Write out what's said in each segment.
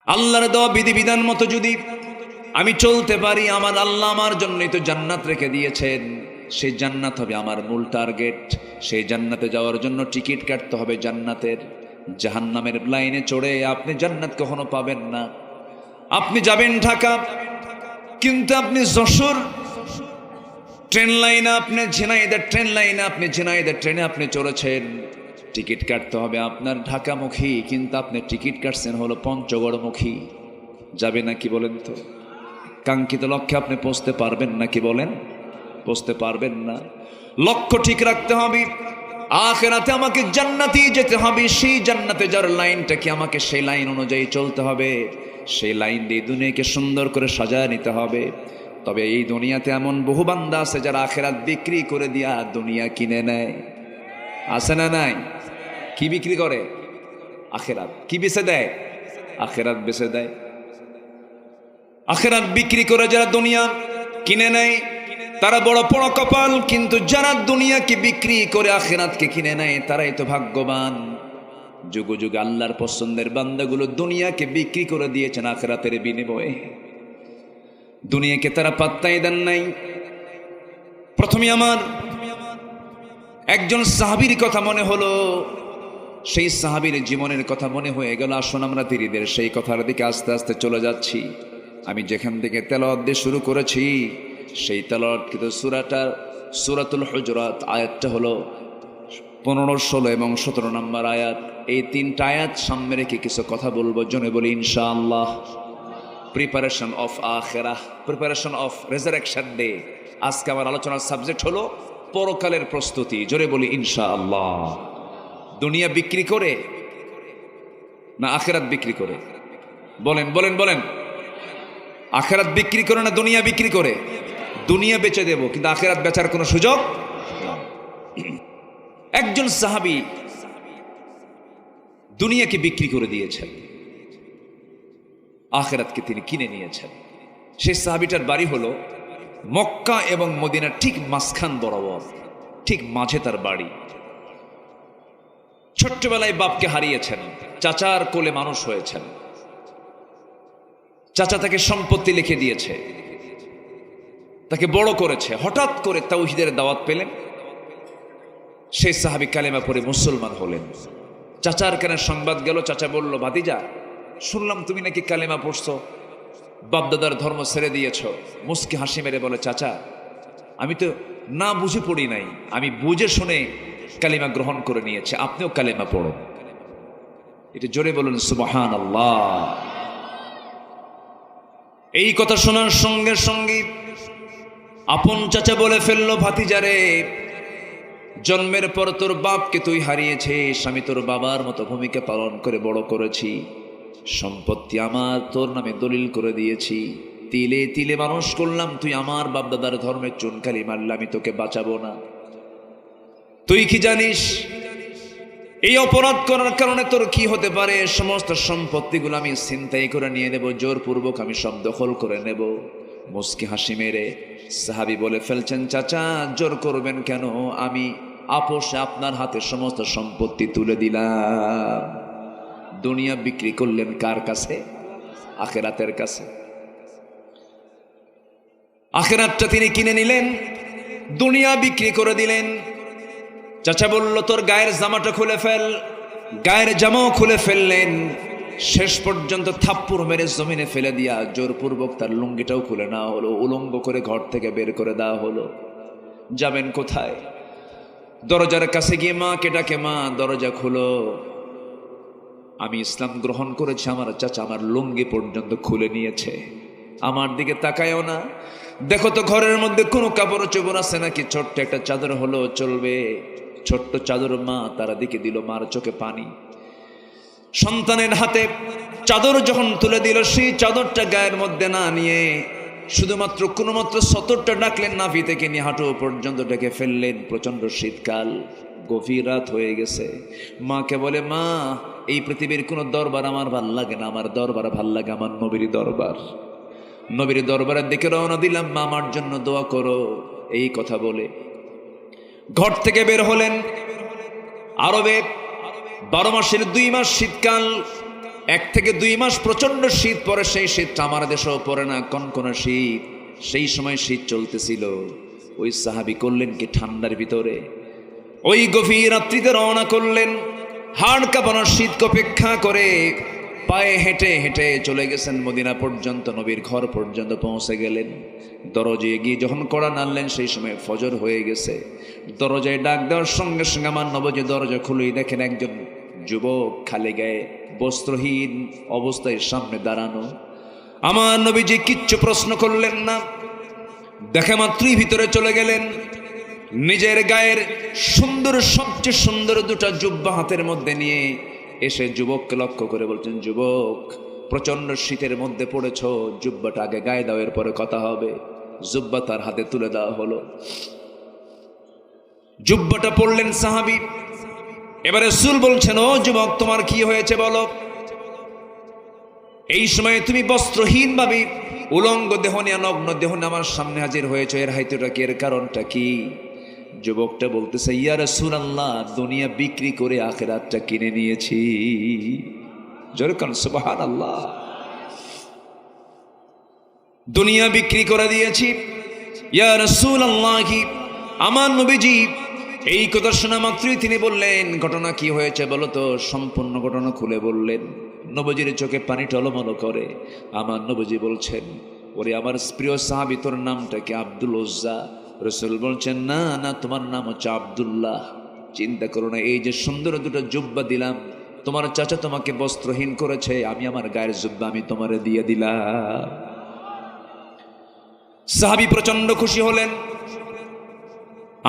আল্লাহর দেওয়া বিধিবিধান মতো যদি আমি চলতে পারি, আমার আল্লাহ আমার জন্যই তো জান্নাত রেখে দিয়েছেন। সেই জান্নাত হবে আমার মূল টার্গেট। সেই জান্নাতে যাওয়ার জন্য টিকিট কাটতে হবে জান্নাতের। জাহান্নামের লাইনে চড়ে আপনি জান্নাত কখনো পাবেন না। আপনি যাবেন ঢাকা, কিন্তু আপনি যশোর ট্রেন লাইনে, আপনি ঝিনাইদের ট্রেন লাইনে, আপনি ঝিনাইদের ট্রেনে আপনি চড়েছেন, টিকিট কাটতে হবে আপনার ঢাকামুখী, কিন্তু আপনি টিকিট কাটছেন হলো পঞ্চগড়মুখী। যাবে নাকি বলেন তো? কাঙ্ক্ষিত লক্ষ্যে আপনি পৌঁছতে পারবেন নাকি বলেন? পৌঁছতে পারবেন না। লক্ষ্য ঠিক রাখতে হবে, আখিরাতে আমাকে জান্নাতে যেতে হবে। সেই জান্নাতে যাওয়ার লাইনটা কি, আমাকে সেই লাইন অনুযায়ী চলতে হবে। সেই লাইন দিয়ে দুনিয়াকে সুন্দর করে সাজায় নিতে হবে। তবে এই দুনিয়াতে এমন বহু বান্দা আছে যারা আখিরাত বিক্রি করে দিয়া দুনিয়া কিনে নেয়। আছে না নাই? কি বিক্রি করে? আখিরাত। কি বেচে দেয়? আখিরাত বেচে দেয়। আখিরাত বিক্রি করে যারা দুনিয়া কিনে নেয় তারা বড় বড় কপাল, কিন্তু যারা দুনিয়াকে বিক্রি করে আখিরাতকে কিনে নেয় তারাই তো ভাগ্যবান। যুগ যুগ আল্লাহর পছন্দের বান্দাগুলো দুনিয়াকে বিক্রি করে দিয়েছেন আখিরাতের বিনিময়ে। দুনিয়াকে তারা পাত্তাই দেন নাই। প্রথমে আমার একজন সাহাবীর কথা মনে হলো, সেই সাহাবীর জীবনের কথা মনে হয়ে গেল। আসুন আমরা ধীরে ধীরে সেই কথার দিকে আস্তে আস্তে চলে যাচ্ছি। আমি যেখান থেকে তেলাওয়াত দিয়ে শুরু করেছি, সেই তেলাওয়াতকৃত সূরাটা সূরাতুল হুজুরাত, আয়াতটা হলো 15, 16 এবং 17 নম্বর আয়াত। এই তিনটা আয়াত সামনে রেখে কিছু কথা বলবো। জনে বলি ইনশাআল্লাহ। প্রিপারেশন অফ আখিরাহ, প্রিপারেশন অফ রেজারেকশন ডে। আজকে আমার আলোচনার সাবজেক্ট হলো পরকালের প্রস্তুতি। জোরে বলি ইনশাআল্লাহ। দুনিয়া বিক্রি করে না আখিরাত বিক্রি করে? বলেন বলেন বলেন। আখিরাত বিক্রি করে না দুনিয়া বিক্রি করে? দুনিয়া বেচে দেব, কিন্তু আখিরাত বেচার কোনো সুযোগ। একজন সাহাবী দুনিয়াকে বিক্রি করে দিয়েছেন, আখিরাতকে তিনি কিনে নিয়েছেন। সেই সাহাবীটার বাড়ি হলো মক্কা এবং মদিনার ঠিক মাঝখান বরাবর, ঠিক মাঝে তার বাড়ি। ছোট্টবেলায় বাপকে হারিয়েছেন, চাচার কোলে মানুষ হয়েছেন। চাচা তাকে সম্পত্তি লিখে দিয়েছে, তাকে বড় করেছে। হঠাৎ করে তাওহীদের দাওয়াত পেলেন, সেই সাহাবী কালেমা পড়ে মুসলমান হলেন। চাচার কানে সংবাদ গেল। চাচা বলল, ভাতিজা, শুনলাম তুমি নাকি কালেমা পড়ছো, বাপদাদার ধর্ম ছেড়ে দিয়েছ। মুস্কি হাসি মেরে বলে, চাচা, আমি তো না বুঝে পড়ি নাই, আমি বুঝে শুনে কালিমা গ্রহণ করে নিয়েছে, আপনিও কালেমা পড়েন। এটা জোরে বলুন সুবহানাল্লাহ। এই কথা শোনার সঙ্গে সঙ্গে আপন চাচা বলে ফেললো, ভাতিজারে, জন্মের পর তোর বাপকে তুই হারিয়েছিস, আমি তোর বাবার মতো ভূমিকা পালন করে বড় করেছি। সম্পত্তি আমার তোর নামে দলিল করে দিয়েছি, তিলে তিলে মানুষ করলাম। তুই আমার বাপদাদার ধর্মের চুনকালি মারলে আমি তোকে বাঁচাবো না। তুই কি জানিস এই অপরাধ করার কারণে তোর কি হতে পারে? সমস্ত সম্পত্তিগুলো আমি ছিনতাই করে নিয়ে নেব, জোরপূর্বক আমি সব দখল করে নেব। মুস্কি হাসি মেরে সাহাবী বলে ফেলছেন, চাচা, জোর করবেন কেন? আমি আপোষে আপনার হাতে সমস্ত সম্পত্তি তুলে দিলাম। দুনিয়া বিক্রি করলেন কার কাছে? আখিরাতের কাছে। আখিরাতটা তিনি কিনে নিলেন, দুনিয়া বিক্রি করে দিলেন। চাচা বলল, তোর গায়ের জামাটা খুলে ফেল। গায়ের জামাও খুলে ফেললেন। শেষ পর্যন্ত থাপ্পড় মেরে জমিনে ফেলে দিয়া জোরপূর্বক তার লুঙ্গিটাও খুলে নেওয়া হলো, উলঙ্গ করে ঘর থেকে বের করে দেওয়া হলো। যাবেন কোথায়? দরজার কাছে গিয়ে মাকে ডাকে, মা, দরজা খুলো, আমি ইসলাম গ্রহণ করেছি। আমার চাচা আমার লুঙ্গি পর্যন্ত খুলে নিয়েছে, আমার দিকে তাকায়ও না। দেখো তো ঘরের মধ্যে কোনো কাপড় চোপড় আছে নাকি? ছোট্ট একটা চাদর হলো চলবে। ছোট্ট চাদর মা তারা দিকে দিল, মার চোখে পানি। সন্তানের হাতে চাদর যখন তুলে দিল, সেই চাদরটা গায়ের মধ্যে না নিয়ে শুধুমাত্র কোনোমাত্র সতরটা ডাকলেন, নাভি থেকে নিয়ে হাঁটু পর্যন্ত ডেকে ফেললেন। প্রচন্ড শীতকাল, গভীর রাত হয়ে গেছে। মাকে বলে, মা, এই পৃথিবীর কোনো দরবার আমার ভাল লাগে না, আমার দরবার ভাল লাগে আমার নবীর দরবার। নবীর দরবারের দিকে রওনা দিলাম, মা, আমার জন্য দোয়া করো। এই কথা বলে ঘর থেকে বের হলেন। আরবে 12 মাসের 2 মাস শীতকাল, 1 থেকে 2 মাস প্রচন্ড শীত পড়ে, সেই শীতটা আমার দেশেও পড়ে না, কনকনে শীত। সেই সময় শীত চলতেছিল। ওই সাহাবী করলেন কি, ঠান্ডার ভিতরে ওই গভীর রাত্রিতে রওনা করলেন। হাড় কাঁপানো শীতকে উপেক্ষা করে পায়ে হেঁটে হেঁটে চলে গেছেন মদিনা পর্যন্ত, নবীর ঘর পর্যন্ত পৌঁছে গেলেন। দরজায় গিয়ে যখন কড়া নাড়লেন, সেই সময় ফজর হয়ে গেছে। দরজায় ডাক দেওয়ার সঙ্গে সঙ্গে আমার নবজি দরজা খুলেই দেখেন একজন যুবক খালি গায়ে বস্ত্রহীন অবস্থায় সামনে দাঁড়ানো। আমার নবীজি কিচ্ছু প্রশ্ন করলেন না, দেখে মাত্রই ভিতরে চলে গেলেন। নিজের গায়ের সুন্দর, সবচেয়ে সুন্দর 2টা জুব্বা হাতের মধ্যে নিয়ে এসে যুবককে লক্ষ্য করে বলছেন, যুবক প্রচন্ড শীতের মধ্যে পড়েছ, জুব্বাটা আগে গায়ে দাও, এরপরে কথা হবে। জুব্বা তার হাতে তুলে দেওয়া হলো। জুব্বাটা পড়লেন সাহাবী। এবারে রাসূল বলছেন, ও যুবক তোমার কি হয়েছে বলো। এই সময় তুমি বস্ত্রহীন ভাবে উলঙ্গ দেহ নিয়ে, নগ্ন দেহ নিয়ে আমার সামনে হাজির হয়েছে, এর হাইতটা কি, এর কারণটা কি? যুবকটা বলতেছে, ইয়া রাসূলুল্লাহ, দুনিয়া বিক্রি করে আখিরাতটা কিনে নিয়েছি। জোরে কান সুবহানাল্লাহ। দুনিয়া বিক্রি করে দিয়েছি। ইয়া রাসূলুল্লাহ, আমার নবীজি এই কথা শোনা মাত্রই তিনি বললেন, ঘটনা কি হয়েছে বলো তো। সম্পূর্ণ ঘটনা খুলে বললেন। নবীজির চোখে পানি টলমল করে। আমার নবীজি বলছেন, ওরে আমার প্রিয় সাহাবী, তোর নামটা কি? আব্দুল উজ্জা। রাসূল বলছেন, না না, তোমার নাম হচ্ছে আব্দুল্লাহ। চিন্তা করো না, এই যে সুন্দর 2টা জুব্বা দিলাম, তোমার চাচা তোমাকে বস্ত্রহীন করেছে, আমি আমার গায়ের জুব্বা আমি তোমারে দিয়ে দিলাম। সাহাবী প্রচন্ড খুশি হলেন।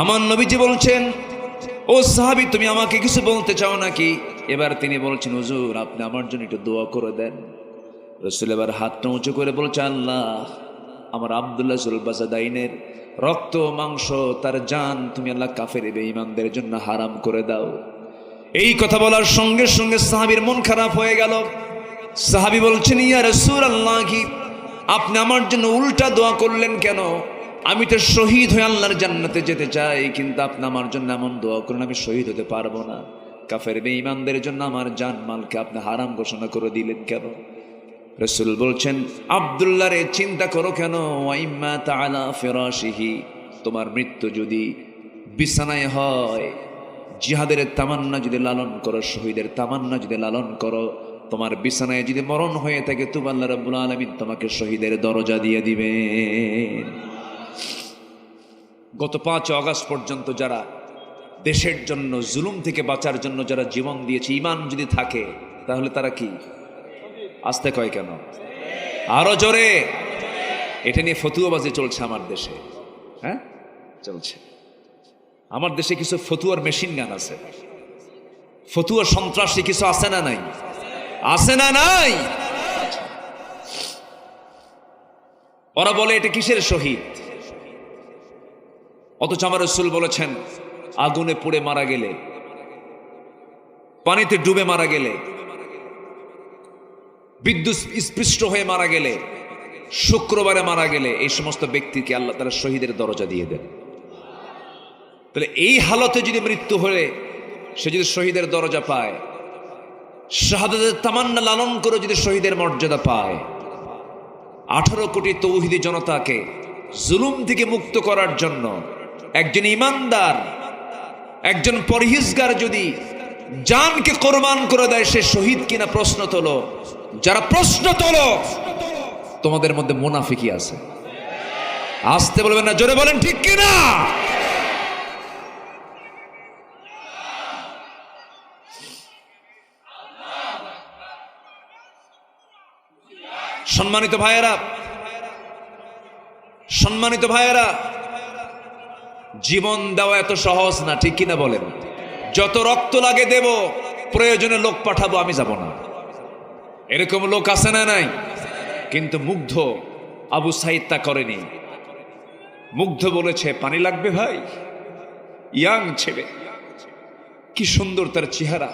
আমার নবীজি বলছেন, ও সাহাবী, তুমি আমাকে কিছু বলতে চাও নাকি? এবার তিনি বলছেন, হুজুর আপনি আমার জন্য একটু দোয়া করে দেন। রাসূল এবার হাতটা উঁচু করে বলছে, আল্লাহ, আমার আব্দুল্লাহ জুলবাসাদাইনের রক্ত মাংস, তার জান তুমি আল্লাহ কাফের বেঈমানদের জন্য হারাম করে দাও। এই কথা বলার সঙ্গে সঙ্গে সাহাবীর মন খারাপ হয়ে গেল। সাহাবী বলছেন, ইয়া রাসূলুল্লাহ, আপনি আমার জন্য উল্টা দোয়া করলেন কেন? আমি তো শহীদ হয়ে আল্লাহর জান্নাতে যেতে চাই, কিন্তু আপনি আমার জন্য এমন দোয়া করেন আমি শহীদ হতে পারবো না। কাফের বেঈমানদের জন্য আমার জান মালকে আপনি হারাম ঘোষণা করে দিলেন কেন? রাসূল বলছেন, আব্দুল্লাহ রে, চিন্তা করো কেন? ওয়াইম্মা তাআলা ফিরাশিহি, তোমার মৃত্যু যদি বিছানায় হয়, জিহাদের তামান্না যদি লালন করো, শহীদের তামান্না যদি লালন করো, তোমার বিছানায় যদি মরণ হয়ে থাকে, তবু আল্লাহ রাব্বুল আলামিন তোমাকে শহীদের দরজা দিয়ে দিবেন। গত 5 আগস্ট পর্যন্ত যারা দেশের জন্য, জুলুম থেকে বাঁচার জন্য যারা জীবন দিয়েছে, ঈমান যদি থাকে তাহলে তারা কি? আস্তে কয় কেন? আরো জোরে। এটা নিয়ে ফতুয়াবাজি চলছে আমার দেশে। হ্যাঁ, চলছে। আমার দেশে কিছু ফতুয়ার মেশিন গান আছে, ফতুয়া সন্ত্রাসী কিছু আছে না নাই? আছে না নাই? ওরা বলে এটা কিসের শহীদ, অথচ আমার রাসূল বলেছেন, আগুনে পুড়ে মারা গেলে, পানিতে ডুবে মারা গেলে, বিদ্যুৎ স্পৃষ্ট হয়ে মারা গেলে, শুক্রবারে মারা গেলে, এই সমস্ত ব্যক্তিকে আল্লাহ তাআলা শহীদের দরজা দিয়ে দেন। তাহলে এই হালতে যদি মৃত্যু হলে সে যদি শহীদের দরজা পায়, শাহাদাতের তামান্না লালন করে যদি শহীদের মর্যাদা পায়, 18 কোটি তৌহিদি জনতাকে জুলুম থেকে মুক্ত করার জন্য একজন ইমানদার, একজন পরহেজগার যদি জানকে কোরবান করে দেয়, সে শহীদ কিনা প্রশ্ন তোলো। যারা প্রশ্ন তোলো, তোমাদের মধ্যে মুনাফিকি আছে। আসতে বলবেন না, জোরে বলেন ঠিক কিনা? সম্মানিত ভাইয়েরা, সম্মানিত ভাইয়েরা, জীবন দেওয়া এত সহজ না, ঠিক কিনা বলেন? যত রক্ত লাগে দেব, প্রয়োজনে লোক পাঠাবো, আমি যাব না। এরকম লোক আছে না নাই? কিন্তু মুগ্ধ আবু সাইদ তা করেনি। মুগ্ধ বলেছে, পানি লাগবে ভাই? ইয়াং ছেলে, কি সুন্দর তার চেহারা।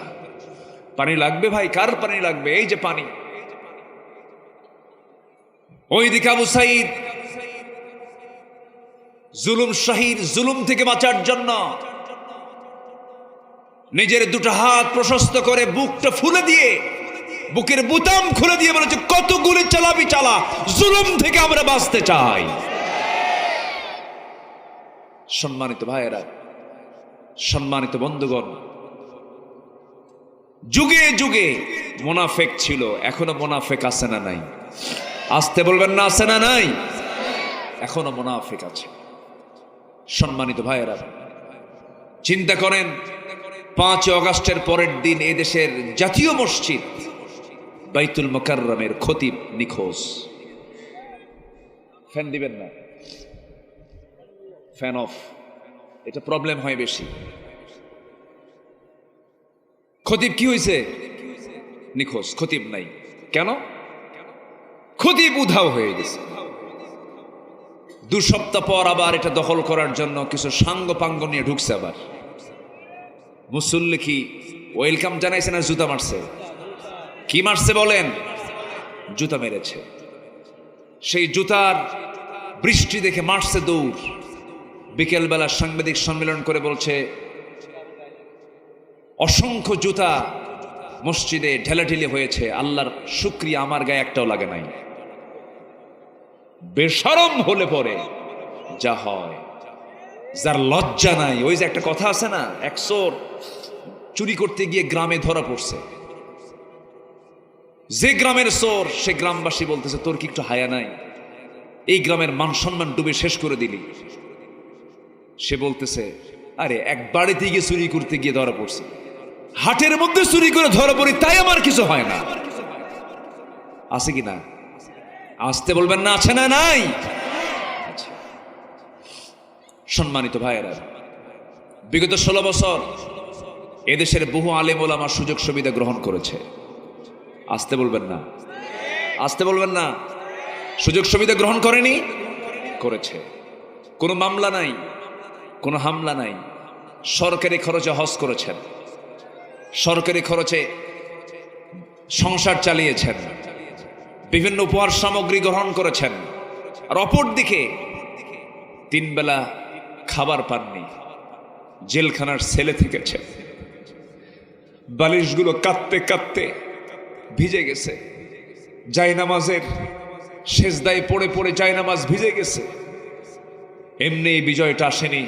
পানি লাগবে ভাই? কার পানি লাগবে? এই যে পানি। ওইদিকে আবু সাইদ জুলুম শাহীর, জুলুম থেকে বাঁচার জন্য নিজের 2টা হাত প্রশস্ত করে বুকটা ফুলে দিয়ে বুকের বুতাম খুলে দিয়ে বলেছে, কত গুলি চালাবি চালা, জুলুম থেকে আমরা বাঁচতে চাই। সম্মানিত ভাইয়েরা, সম্মানিত বন্ধুগণ, যুগে যুগে মুনাফিক ছিল, এখনো মুনাফিক আছে না নাই? আসতে বলবেন না, আছে না নাই? এখনো মুনাফিক আছে। সম্মানিত ভাইয়েরা, চিন্তা করেন 5 অগাস্টের পরের দিন এদেশের জাতীয় মসজিদ বাইতুল মুকাররমের খতিব নিখোঁজ। ফ্যান দিবেন না, ফ্যান অফ, এটা প্রবলেম হয় বেশি। খতিব কি হয়েছে? নিখোঁজ, খতিব নাই। কেন? খতিব উধাও হয়ে গেছে। 2 সপ্তাহ পর আবার এটা দখল করার জন্য কিছু সাঙ্গ পাঙ্গ নিয়ে ঢুকছে। আবার মুসল্লি কি ওয়েলকাম জানাইছে না জুতা মারছে? কি মারছে বলেন? জুতা মেরেছে। সেই জুতার বৃষ্টি দেখে মারছে দৌড়। বিকেলবেলা সাংবাদিক সম্মেলন করে বলছে, অসংখ্য জুতা মসজিদে ঢেলাঢেলি হয়েছে, আল্লাহর শুকরিয়া আমার গায়ে একটাও লাগে নাই। বেশরম হলে পরে যা হয়, যার লজ্জা নাই। ওই যে একটা কথা আছে না, এক চোর চুরি করতে গিয়ে গ্রামে ধরা পড়ছে। যে গ্রামের চোর, সে গ্রামবাসী বলতেছে, তোর কি একটু হায়া নাই? এই গ্রামের মান সম্মান ডুবে শেষ করে দিলি। সে বলতেছে, আরে এক বাড়িতে গিয়ে চুরি করতে গিয়ে ধরা পড়ছে, হাটের মধ্যে চুরি করে ধরা পড়ি, তাই আমার কিছু হয় না। আছে কি না? আসতে বলবেন না, আছে না নাই? সম্মানিত ভাইয়েরা, বিগত 16 বছর এদেশের বহু আলেম ওলামা সুযোগ সুবিধা গ্রহণ করেছে। আসতে বলবেন না, আসতে বলবেন না। সুযোগ সুবিধা গ্রহণ করেনি? করেছে। কোনো মামলা নাই, কোনো হামলা নাই। সরকারি খরচে হজ করেছেন, সরকারি খরচে সংসার চালিয়েছেন, বিভিন্ন উপহার সামগ্রী গ্রহণ করেছেন। আর অপর দিকে 3 বেলা খাবার পাননি, জেলখানার সেলে থেকেছেন। বালিশগুলো কাঁদতে কাঁদতে ভিজে গেছে, জায়নামাজের সেজদায় পড়ে পড়ে জায়নামাজ ভিজে গেছে। এমনি বিজয়টা আসেনি।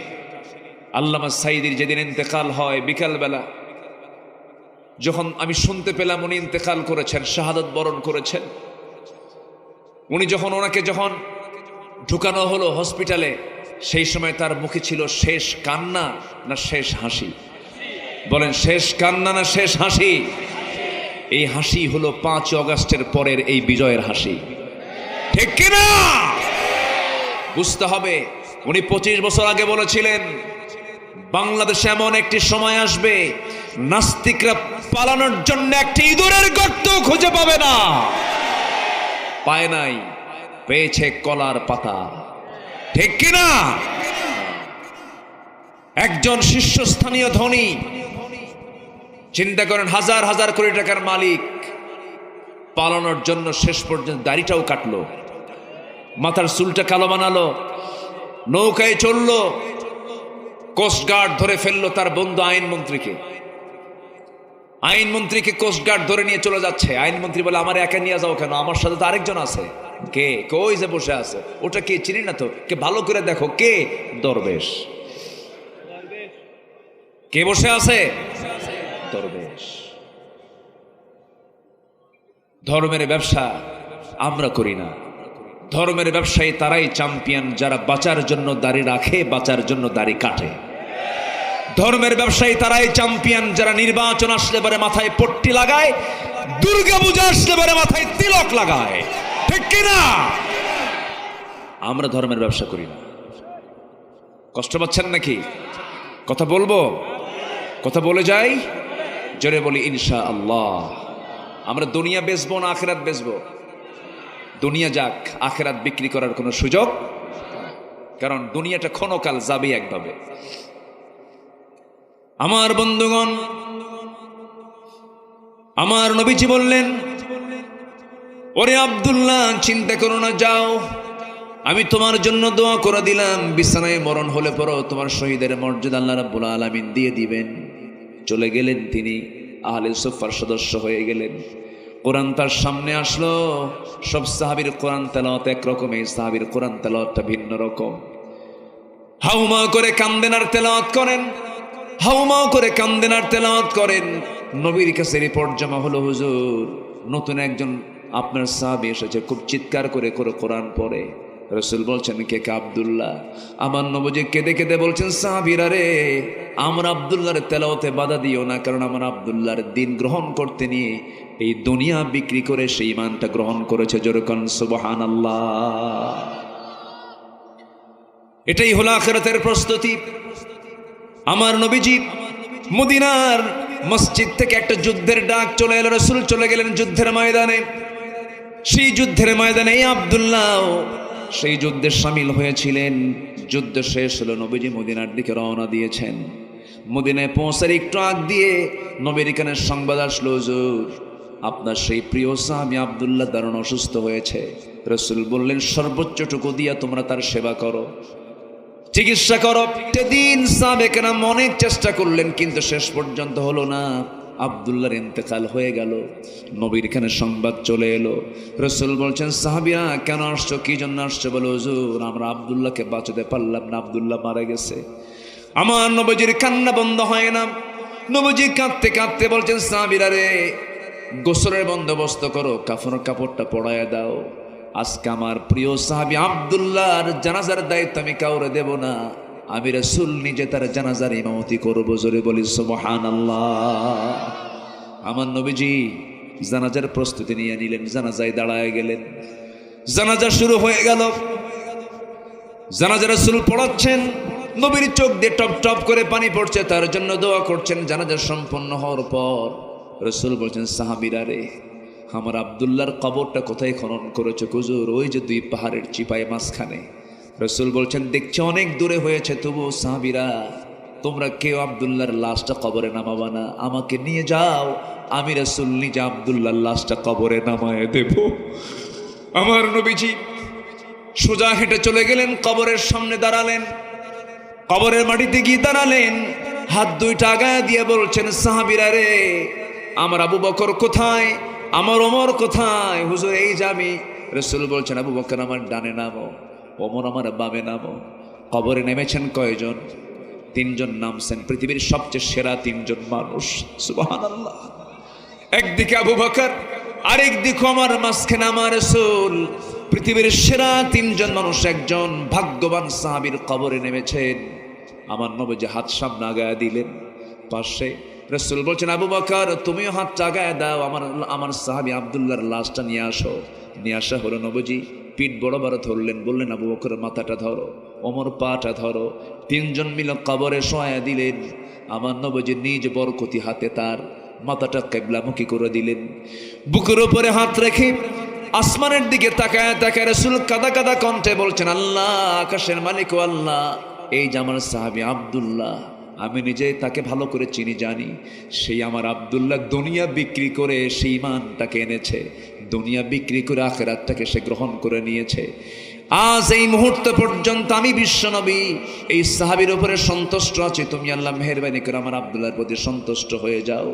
আল্লামা সাইদির যেদিন ইন্তেকাল হয়, বিকালবেলা যখন আমি শুনতে পেলাম উনি ইন্তেকাল করেছেন, শাহাদাত বরণ করেছেন, ওনাকে যখন ঢুকানো হলো হসপিটালে, সেই সময় তার মুখে ছিল শেষ কান্না না শেষ হাসি? বলেন, শেষ কান্না না শেষ হাসি? এই হাসি হলো 5 অগাস্টের পরের এই বিজয়ের হাসি, ঠিক কিনা? বুঝতে হবে, উনি 25 বছর আগে বলেছিলেন, বাংলাদেশে এমন একটি সময় আসবে, নাস্তিকরা পালানোর জন্য একটি ইঁদুরের গর্ত খুঁজে পাবে না। পায় নাই, পেয়েছে কলার পাতা, ঠিক কিনা? একজন শীর্ষস্থানীয় ধনী, চিন্তা করেন, হাজার হাজার কোটি টাকার মালিক, পালানোর জন্য শেষ পর্যন্ত দাড়িটাও কাটলো, মাথার চুলটা কালো বানালো, নৌকায় চললো, কোস্টগার্ড ধরে ফেললো তার বন্ধু আইনমন্ত্রীকে। আইনমন্ত্রীকে কোস্টগার্ড ধরে নিয়ে চলে যাচ্ছে। আইনমন্ত্রী বলে, আমার একা নিয়ে যাও কেন? আমার সাথে তো আরেকজন আছে। কে? কই যে বসে আছে, ওটা কে? চিনি না তো। কে? ভালো করে দেখো, কে? দরবেশ। কে বসে আছে? দরবেশ। ধর্মের ব্যবসা আমরা করি না। ধর্মের ব্যবসায়ী তারাই চ্যাম্পিয়ন যারা বাঁচার জন্য দাড়ি রাখে, বাঁচার জন্য দাড়ি কাটে। ধর্মের ব্যবসায়ী তারাই চ্যাম্পিয়ন যারা নির্বাচন আসলে পরে মাথায় পট্টি লাগায়, দুর্গা পূজা আসলে পরে মাথায় তিলক লাগায়, ঠিক কিনা? আমরা ধর্মের ব্যবসা করি না। কষ্ট পাচ্ছেন নাকি? কথা বলবো, কথা বলে যাই, জোরে বলি ইনশাআল্লাহ। আমরা দুনিয়া বেচবো না আখিরাত বেচবো? দুনিয়া যাক, আখিরাত বিক্রি করার কোনো সুযোগ, কারণ দুনিয়াটা ক্ষণকাল যাবে একভাবে। আমার বন্ধুগণ, আমার নবীজি বললেন, ওরে আব্দুল্লাহ, চিন্তা করো না, যাও, আমি তোমার জন্য দোয়া করে দিলাম। বিছানায় মরণ হলে পরও তোমার শহীদের মর্যাদা আল্লাহ রাব্বুল আলামিন দিয়ে দিবেন। চলে গেলেন তিনি, আহলে সুফার সদস্য হয়ে গেলেন। কোরআন তার সামনে আসলো। সব সাহাবীর কোরআন তেলাওয়াত একরকম, এই সাহাবীর কোরআন তেলাওয়াতটা ভিন্ন রকম। হাউমা করে কান্দেন আর তেলাওয়াত করেন, হাউমা করে কান্দেন আর তেলাওয়াত করেন। নবীর কাছে রিপোর্ট জমা হলো, হুজুর নতুন একজন আপনার সাহাবী এসেছে, খুব চিৎকার করে করে কোরআন পড়ে। রাসূল বলছেন, কে? আব্দুল্লাহ। আমার নবীজি কেঁদে কেঁদে বলছেন, সাহাবীরা রে, আমার আব্দুল্লাহর তেলাওয়াতে বাধা দিও না, কারণ আমার আব্দুল্লাহর দিন গ্রহণ করতে নিয়ে এই দুনিয়া বিক্রি করে সেই ঈমানটা গ্রহণ করেছে। জোরে কোন সুবহানাল্লাহ। এটাই হলো আখিরাতের প্রস্তুতি। আমার নবীজি মদিনার মসজিদ থেকে একটা যুদ্ধের ডাক চলে এলো, রাসূল চলে গেলেন যুদ্ধের ময়দানে। সেই যুদ্ধের ময়দানে আব্দুল্লাহ সেই যুদ্ধে শামিল হয়েছিলেন। যুদ্ধ শেষ হলো, নবীজি মদিনার দিকে রওনা দিয়েছেন। মদিনায় পৌঁছার একটু আগ দিয়ে নবীর কানে সংবাদ আসলো, হুজুর আপনার সেই প্রিয় সাহাবী আব্দুল্লাহ দারুণ অসুস্থ হয়েছে। রাসূল বললেন, সর্বোচ্চটুকু দিয়া তোমরা তার সেবা করো, চিকিৎসা করো। সেদিন সাহাবে কেরাম অনেক চেষ্টা করলেন, কিন্তু শেষ পর্যন্ত হলো না। আব্দুল্লাহর ইন্তেকাল হয়ে গেল। নবীর কানে সংবাদ চলে এলো। রাসূল বলছেন, সাহাবীরা কেন আসছো, কি জন্য আসছো? বলো, হুজুর আমরা আব্দুল্লাহকে বাঁচাতে পারলাম না, আব্দুল্লাহ মারা গেছে। আমার নবীজির কান্না বন্ধ হয় না। নবীজি কাঁদতে কাঁদতে বলছেন, সাহাবীরা রে, গোসলের বন্দোবস্ত করো, কাফনের কাপড়টা পরায়া দাও। আজকে আমার প্রিয় সাহাবী আব্দুল্লাহর জানাজার দায়িত্ব আমি কাউরে দেব না, আমি রাসূল নিজে তার জানাজার ইমামতি করব। জোরে বলি সুবহানাল্লাহ। আমার নবীজি জানাজার প্রস্তুতি নিয়ে নিলেন, জানাজায় দাঁড়ায় গেলেন। জানাজা শুরু হয়ে গেল। জানাজা রাসূল পড়াচ্ছেন, নবীর চোখ দিয়ে টপ টপ করে পানি পড়ছে, তার জন্য দোয়া করছেন। জানাজা সম্পন্ন হওয়ার পর রাসূল বলছেন, সাহাবীরা রে, আমার আব্দুল্লাহর কবরটা কোথায় খনন করেছে? হুজুর ওই যে দুই পাহাড়ের চিপায় মাঝখানে। রাসূল বলছেন, দেখছি অনেক দূরে হয়েছে, তবু সাহাবীরা তোমরা কেউ আব্দুল্লাহর লাশটা কবরে নামাবা না, আমাকে নিয়ে যাও, আমি রাসূল নিজে আব্দুল্লাহর লাশটা কবরে নামায় দেব। আমার নবীজি সোজা হেঁটে চলে গেলেন, কবরের সামনে দাঁড়ালেন, কবরের মাটিতে গিয়ে দাঁড়ালেন, হাত দুইটা আগায় দিয়ে বলছেন, সাহাবীরা রে, আমার আবু বকর কোথায়, আমার ওমর কোথায়? হুজুর এই যে আমি। রাসূল বলছেন, আবু বকর আমার ডানে নামো, ওমর আমার বামে নামো। কবরে নেমেছেন কয়জন? তিনজন নামছেন, পৃথিবীর সবচেয়ে সেরা তিনজন মানুষ। সুবহানাল্লাহ। একদিকে আবু বকর, আরেক দিকে আমার মাঝখানে আমার রাসূল। পৃথিবীর সেরা তিনজন মানুষ, একজন ভাগ্যবান সাহাবীর কবরে নেমেছেন। আমার নবীজি হাত সামনে আগায় দিলেন পাশে। রাসূল বলছেন, আবু বকর তুমিও হাতটা আগায় দাও, আমার সাহাবী আব্দুল্লাহর লাশটা নিয়ে আসো। নিয়ে আসা হলো। নবীজি পিঠ বড় বড় ধরলেন, বললেন, আবু বকর মাথাটা ধরো, ওমর পাটা ধরো। তিনজন মিলে কবরে শোয়া দিলেন। আমার নবীজি নিজ বরকতি হাতে তার মাথাটা কিবলামুখী করে দিলেন। বুকের উপরে হাত রেখে আসমানের দিকে তাকায় তাকায় রাসূল কাদা কাদা কণ্ঠে বলছেন, আল্লাহ, আকাশের মালিক ও আল্লাহ, এই যে আমার সাহাবী আব্দুল্লাহ, আমি নিজে তাকে ভালো করে চিনি জানি। সেই আমার আব্দুল্লাহ দুনিয়া বিক্রি করে সেই ঈমানটাকে এনেছে, দুনিয়া বিক্রি করে আখিরাতটাকে সে গ্রহণ করে নিয়েছে। আজ এই মুহূর্ত পর্যন্ত আমি বিশ্বনবী এই সাহাবীর উপরে সন্তুষ্ট আছি, তুমি আল্লাহ মেহেরবানি করে আমার আব্দুল্লাহর প্রতি সন্তুষ্ট হয়ে যাও।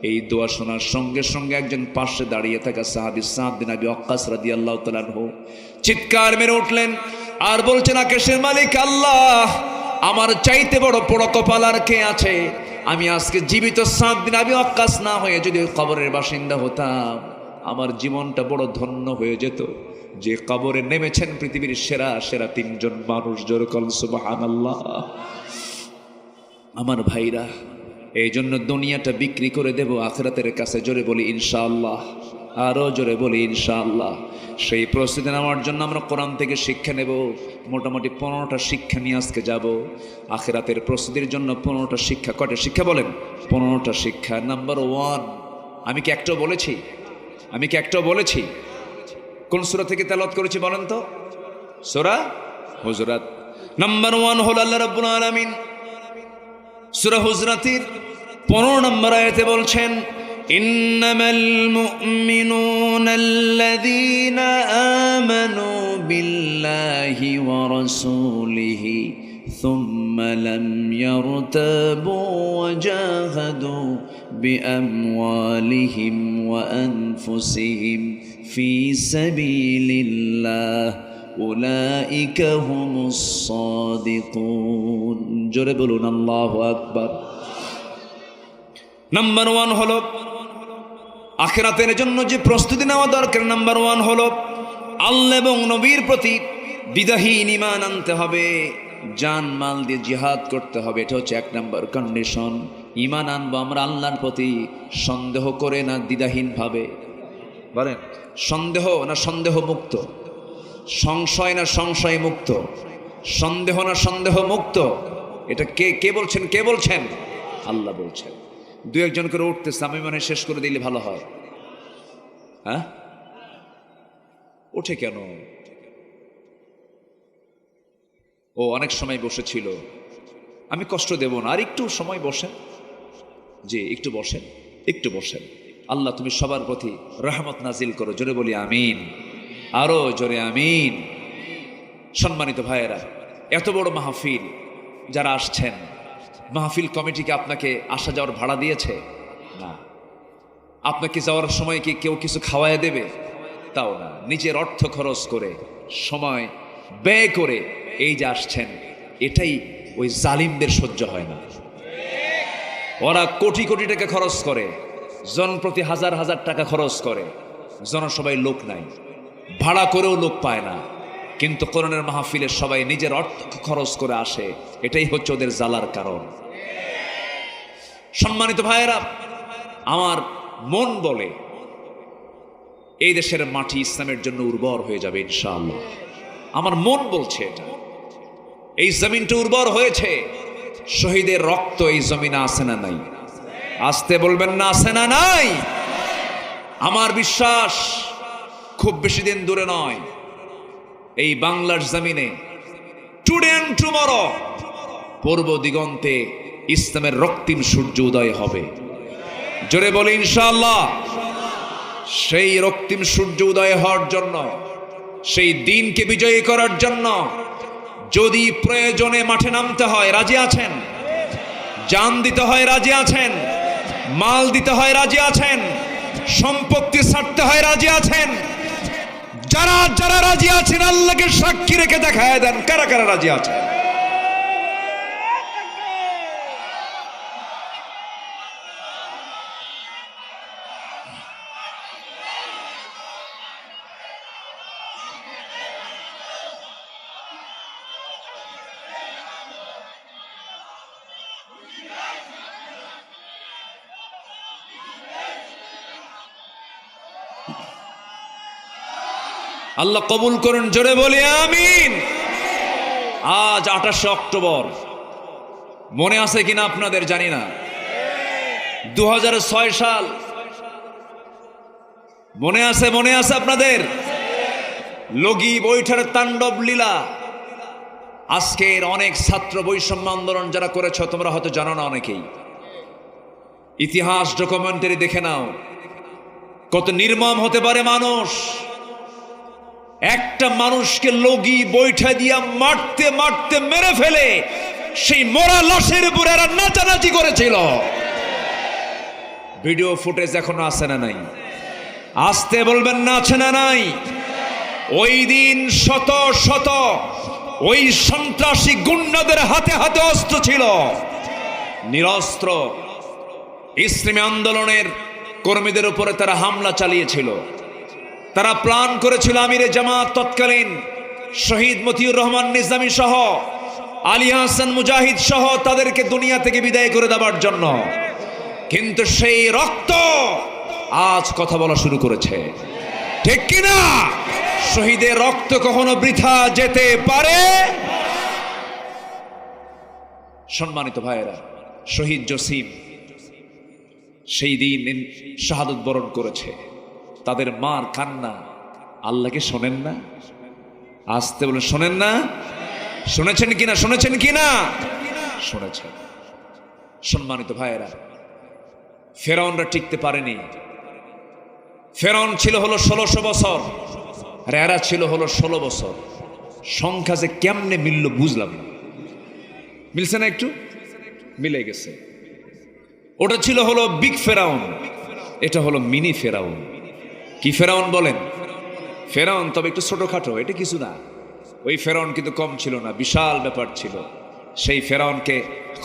এই দোয়া শোনার সঙ্গে সঙ্গে একজন পাশে দাঁড়িয়ে থাকা সাহাবী সাদ বিন আবি ওয়াক্কাস রাদিয়াল্লাহু তাআলা আনহু চিৎকার মেরে উঠলেন আর বলছেন, আকাশের মালিক আল্লাহ, আমার চাইতে বড় বড় কপাল আর কে আছে? আমি আজকে জীবিত সাদ বিন আবি ওয়াক্কাস না হয়ে যদি কবরের বাসিন্দা হতাম, আমার জীবনটা বড় ধন্য হয়ে যেত। যে কবরে নেমেছেন পৃথিবীর সেরা সেরা তিনজন মানুষ। জোরে বলেন সুবহানাল্লাহ। আমার ভাইরা, এই জন্য দুনিয়াটা বিক্রি করে দেব আখিরাতের কাছে। জোরে বলি ইনশাআল্লাহ, আরো জোরে বলি ইনশাআল্লাহ। সেই প্রস্তুতি নেওয়ার জন্য আমরা কোরআন থেকে শিক্ষা নেব। মোটামুটি 15টা শিক্ষা নিয়ে আজকে যাব আখিরাতের প্রস্তুতির জন্য। 15টা শিক্ষা। কয়টা শিক্ষা বলেন? 15টা শিক্ষা। নাম্বার 1, আমি কি একটাও বলেছি? কোন সূরা থেকে তেলাওয়াত করেছি বলেন তো? সূরা হুজুরাত। নাম্বার 1 হলো আল্লাহ রাব্বুল আলামিন সূরা হুজরাতের 15 নম্বর আয়াতে বলছেন, ইন্নামাল মুমিনুনাল্লাযীনা আমানু বিল্লাহি ওয়া রাসূলিহি ثم لم يرتابوا وجاهدوا বিআমওয়ালিহিম ওয়া আনফুসিহিম ফি সাবিলিল্লাহ উলাইকা হুমুস সাদিকুন। জোরে বলুন আল্লাহু আকবার। নাম্বার 1 হলো আখিরাতের জন্য যে প্রস্তুতি নেওয়া দরকার। নাম্বার 1 হলো আল্লাহ এবং নবীর প্রতি দ্বিধাহীন ঈমান আনতে হবে, জান মাল দিয়ে জিহাদ করতে হবে। এটা হচ্ছে 1 নম্বর কন্ডিশন। ঈমান আনবো আমরা আল্লাহর প্রতি সন্দেহ করে না দ্বিধাহীন ভাবে। বলেন সন্দেহ না সন্দেহ মুক্ত, সংশয় না সংশয় মুক্ত, সন্দেহ না সন্দেহ মুক্ত। এটা কে বলছেন? কে বলছেন? আল্লাহ বলছেন। 2-1 করে উঠতেছে, আমি মনে শেষ করে দিলে ভালো হয়। হ্যাঁ ওঠে কেন? ও অনেক সময় বসেছিল, আমি কষ্ট দেব না, আর একটু সময় বসেন। যে একটু বসেন, একটু বসেন। আল্লাহ তুমি সবার প্রতি রহমত নাজিল করো। জোরে বলি আমিন, আরো জোরে আমিন। সম্মানিত ভাইয়েরা, এত বড় মাহফিল যারা আসছেন, মাহফিল কমিটিকে আপনাকে আসা যাওয়ার ভাড়া দিয়েছে? না। আপনাকে যাওয়ার সময় কি কেউ কিছু খাওয়ায় দেবে? তাও না। নিজের অর্থ খরচ করে, সময় ব্যয় করে এই যে আসছেন, এটাই ওই জালিমদের সহ্য হয় না। ওরা কোটি কোটি টাকা খরচ করে, জন প্রতি হাজার হাজার টাকা খরচ করে, জনসভায় লোক নাই, ভাড়া করেও লোক পায় না, কিন্তু কোরআনের মাহফিলে সবাই নিজের অর্থ খরচ করে আসে। এটাই হচ্ছে ওদের জ্বালার কারণ। সম্মানিত ভাইয়েরা, আমার মন বলে এই দেশের মাটি ইসলামের জন্য উর্বর হয়ে যাবে ইনশাআল্লাহ। আমার মন বলছে এটা। এই জমিনটা উর্বর হয়েছে, শহীদের রক্ত এই জমিনে আছে না নাই? আসতে বলবেন না, আছে না নাই? আমার বিশ্বাস খুব বেশি দিন দূরে নয়, এই বাংলার জমিনে টুডে এন্ড টুমরো পূর্ব দিগন্তে ইসলামের রক্তিম সূর্য উদয় হবে। জোরে বলি ইনশাআল্লাহ। সেই রক্তিম সূর্য উদয় হওয়ার জন্য, সেই দিনকে বিজয়ী করার জন্য যদি প্রয়োজনে মাঠে নামতে হয়, রাজি আছেন? জান দিতে হয়, রাজি আছেন? মাল দিতে হয়, রাজি আছেন? সম্পত্তি ছাড়তে হয়, রাজি আছেন? যারা যারা রাজি আছেন আল্লাহকে সাক্ষী রেখে দেখায় দেন কারা কারা রাজি আছেন। আল্লাহ কবুল করুন, জোরে বলি আমিন। আজ 28 অক্টোবর, মনে আছে কিনা আপনাদের জানি না। 2006 সাল মনে আছে? মনে আছে আপনাদের? লগি বৈঠার তাণ্ডব লীলা। আজকের অনেক ছাত্র বৈষম্য আন্দোলন যারা করেছ, তোমরা হয়তো জানো না অনেকেই। ইতিহাস ডকুমেন্টারি দেখে নাও, কত নির্মম হতে পারে মানুষ। একটা মানুষকে লগি বৈঠা দিয়া মারতে মারতে মেরে ফেলে সেই মরা লাশের উপরে এরা নাচানাচি করেছিল। ভিডিও ফুটেজ এখনো আছে না নাই? আসতে বলবেন না, আছে না নাই? ওই দিন শত শত ওই সন্ত্রাসী গুন্ডাদের হাতে হাতে অস্ত্র ছিল। নিরস্ত্র ইসলামী আন্দোলনের কর্মীদের উপরে তারা হামলা চালিয়েছিল। তারা প্ল্যান করেছিল আমিরে জামাত তৎকালীন শহীদ মতিউর রহমান নিজামী সহ, আলী হাসান মুজাহিদ সহ তাদেরকে দুনিয়া থেকে বিদায় করে দেওয়ার জন্য। কিন্তু সেই রক্ত আজ কথা বলা শুরু করেছে, ঠিক কিনা? শহীদের রক্ত কখনো বৃথা যেতে পারে। সম্মানিত ভাইয়েরা, শহীদ জসিম সেই দিন শাহাদত বরণ করেছে। তাদের মার কান্না আল্লাহকে শোনেন না? আসতে বলে শোনেন না? শুনেছেন কিনা? শুনেছেন কিনা? শুনেছেন। সম্মানিত ভাইয়েরা, ফেরাউনরা টিকতে পারেনি। ফেরাউন ছিল হলো 1600 বছর, আর এরা ছিল হলো 16 বছর। সংখ্যা যে কেমনে মিলল বুঝলাম না। মিলছে না? একটু মিলে গেছে। ওটা ছিল হলো বিগ ফেরাউন, এটা হলো মিনি ফেরাউন। কি ফেরাউন বলেন? ফেরাউন তবে একটু ছোটখাটো, এটা কিছু না। ওই ফেরাউন কিন্তু কম ছিল না, বিশাল ব্যাপার ছিল। সেই ফেরাউনকে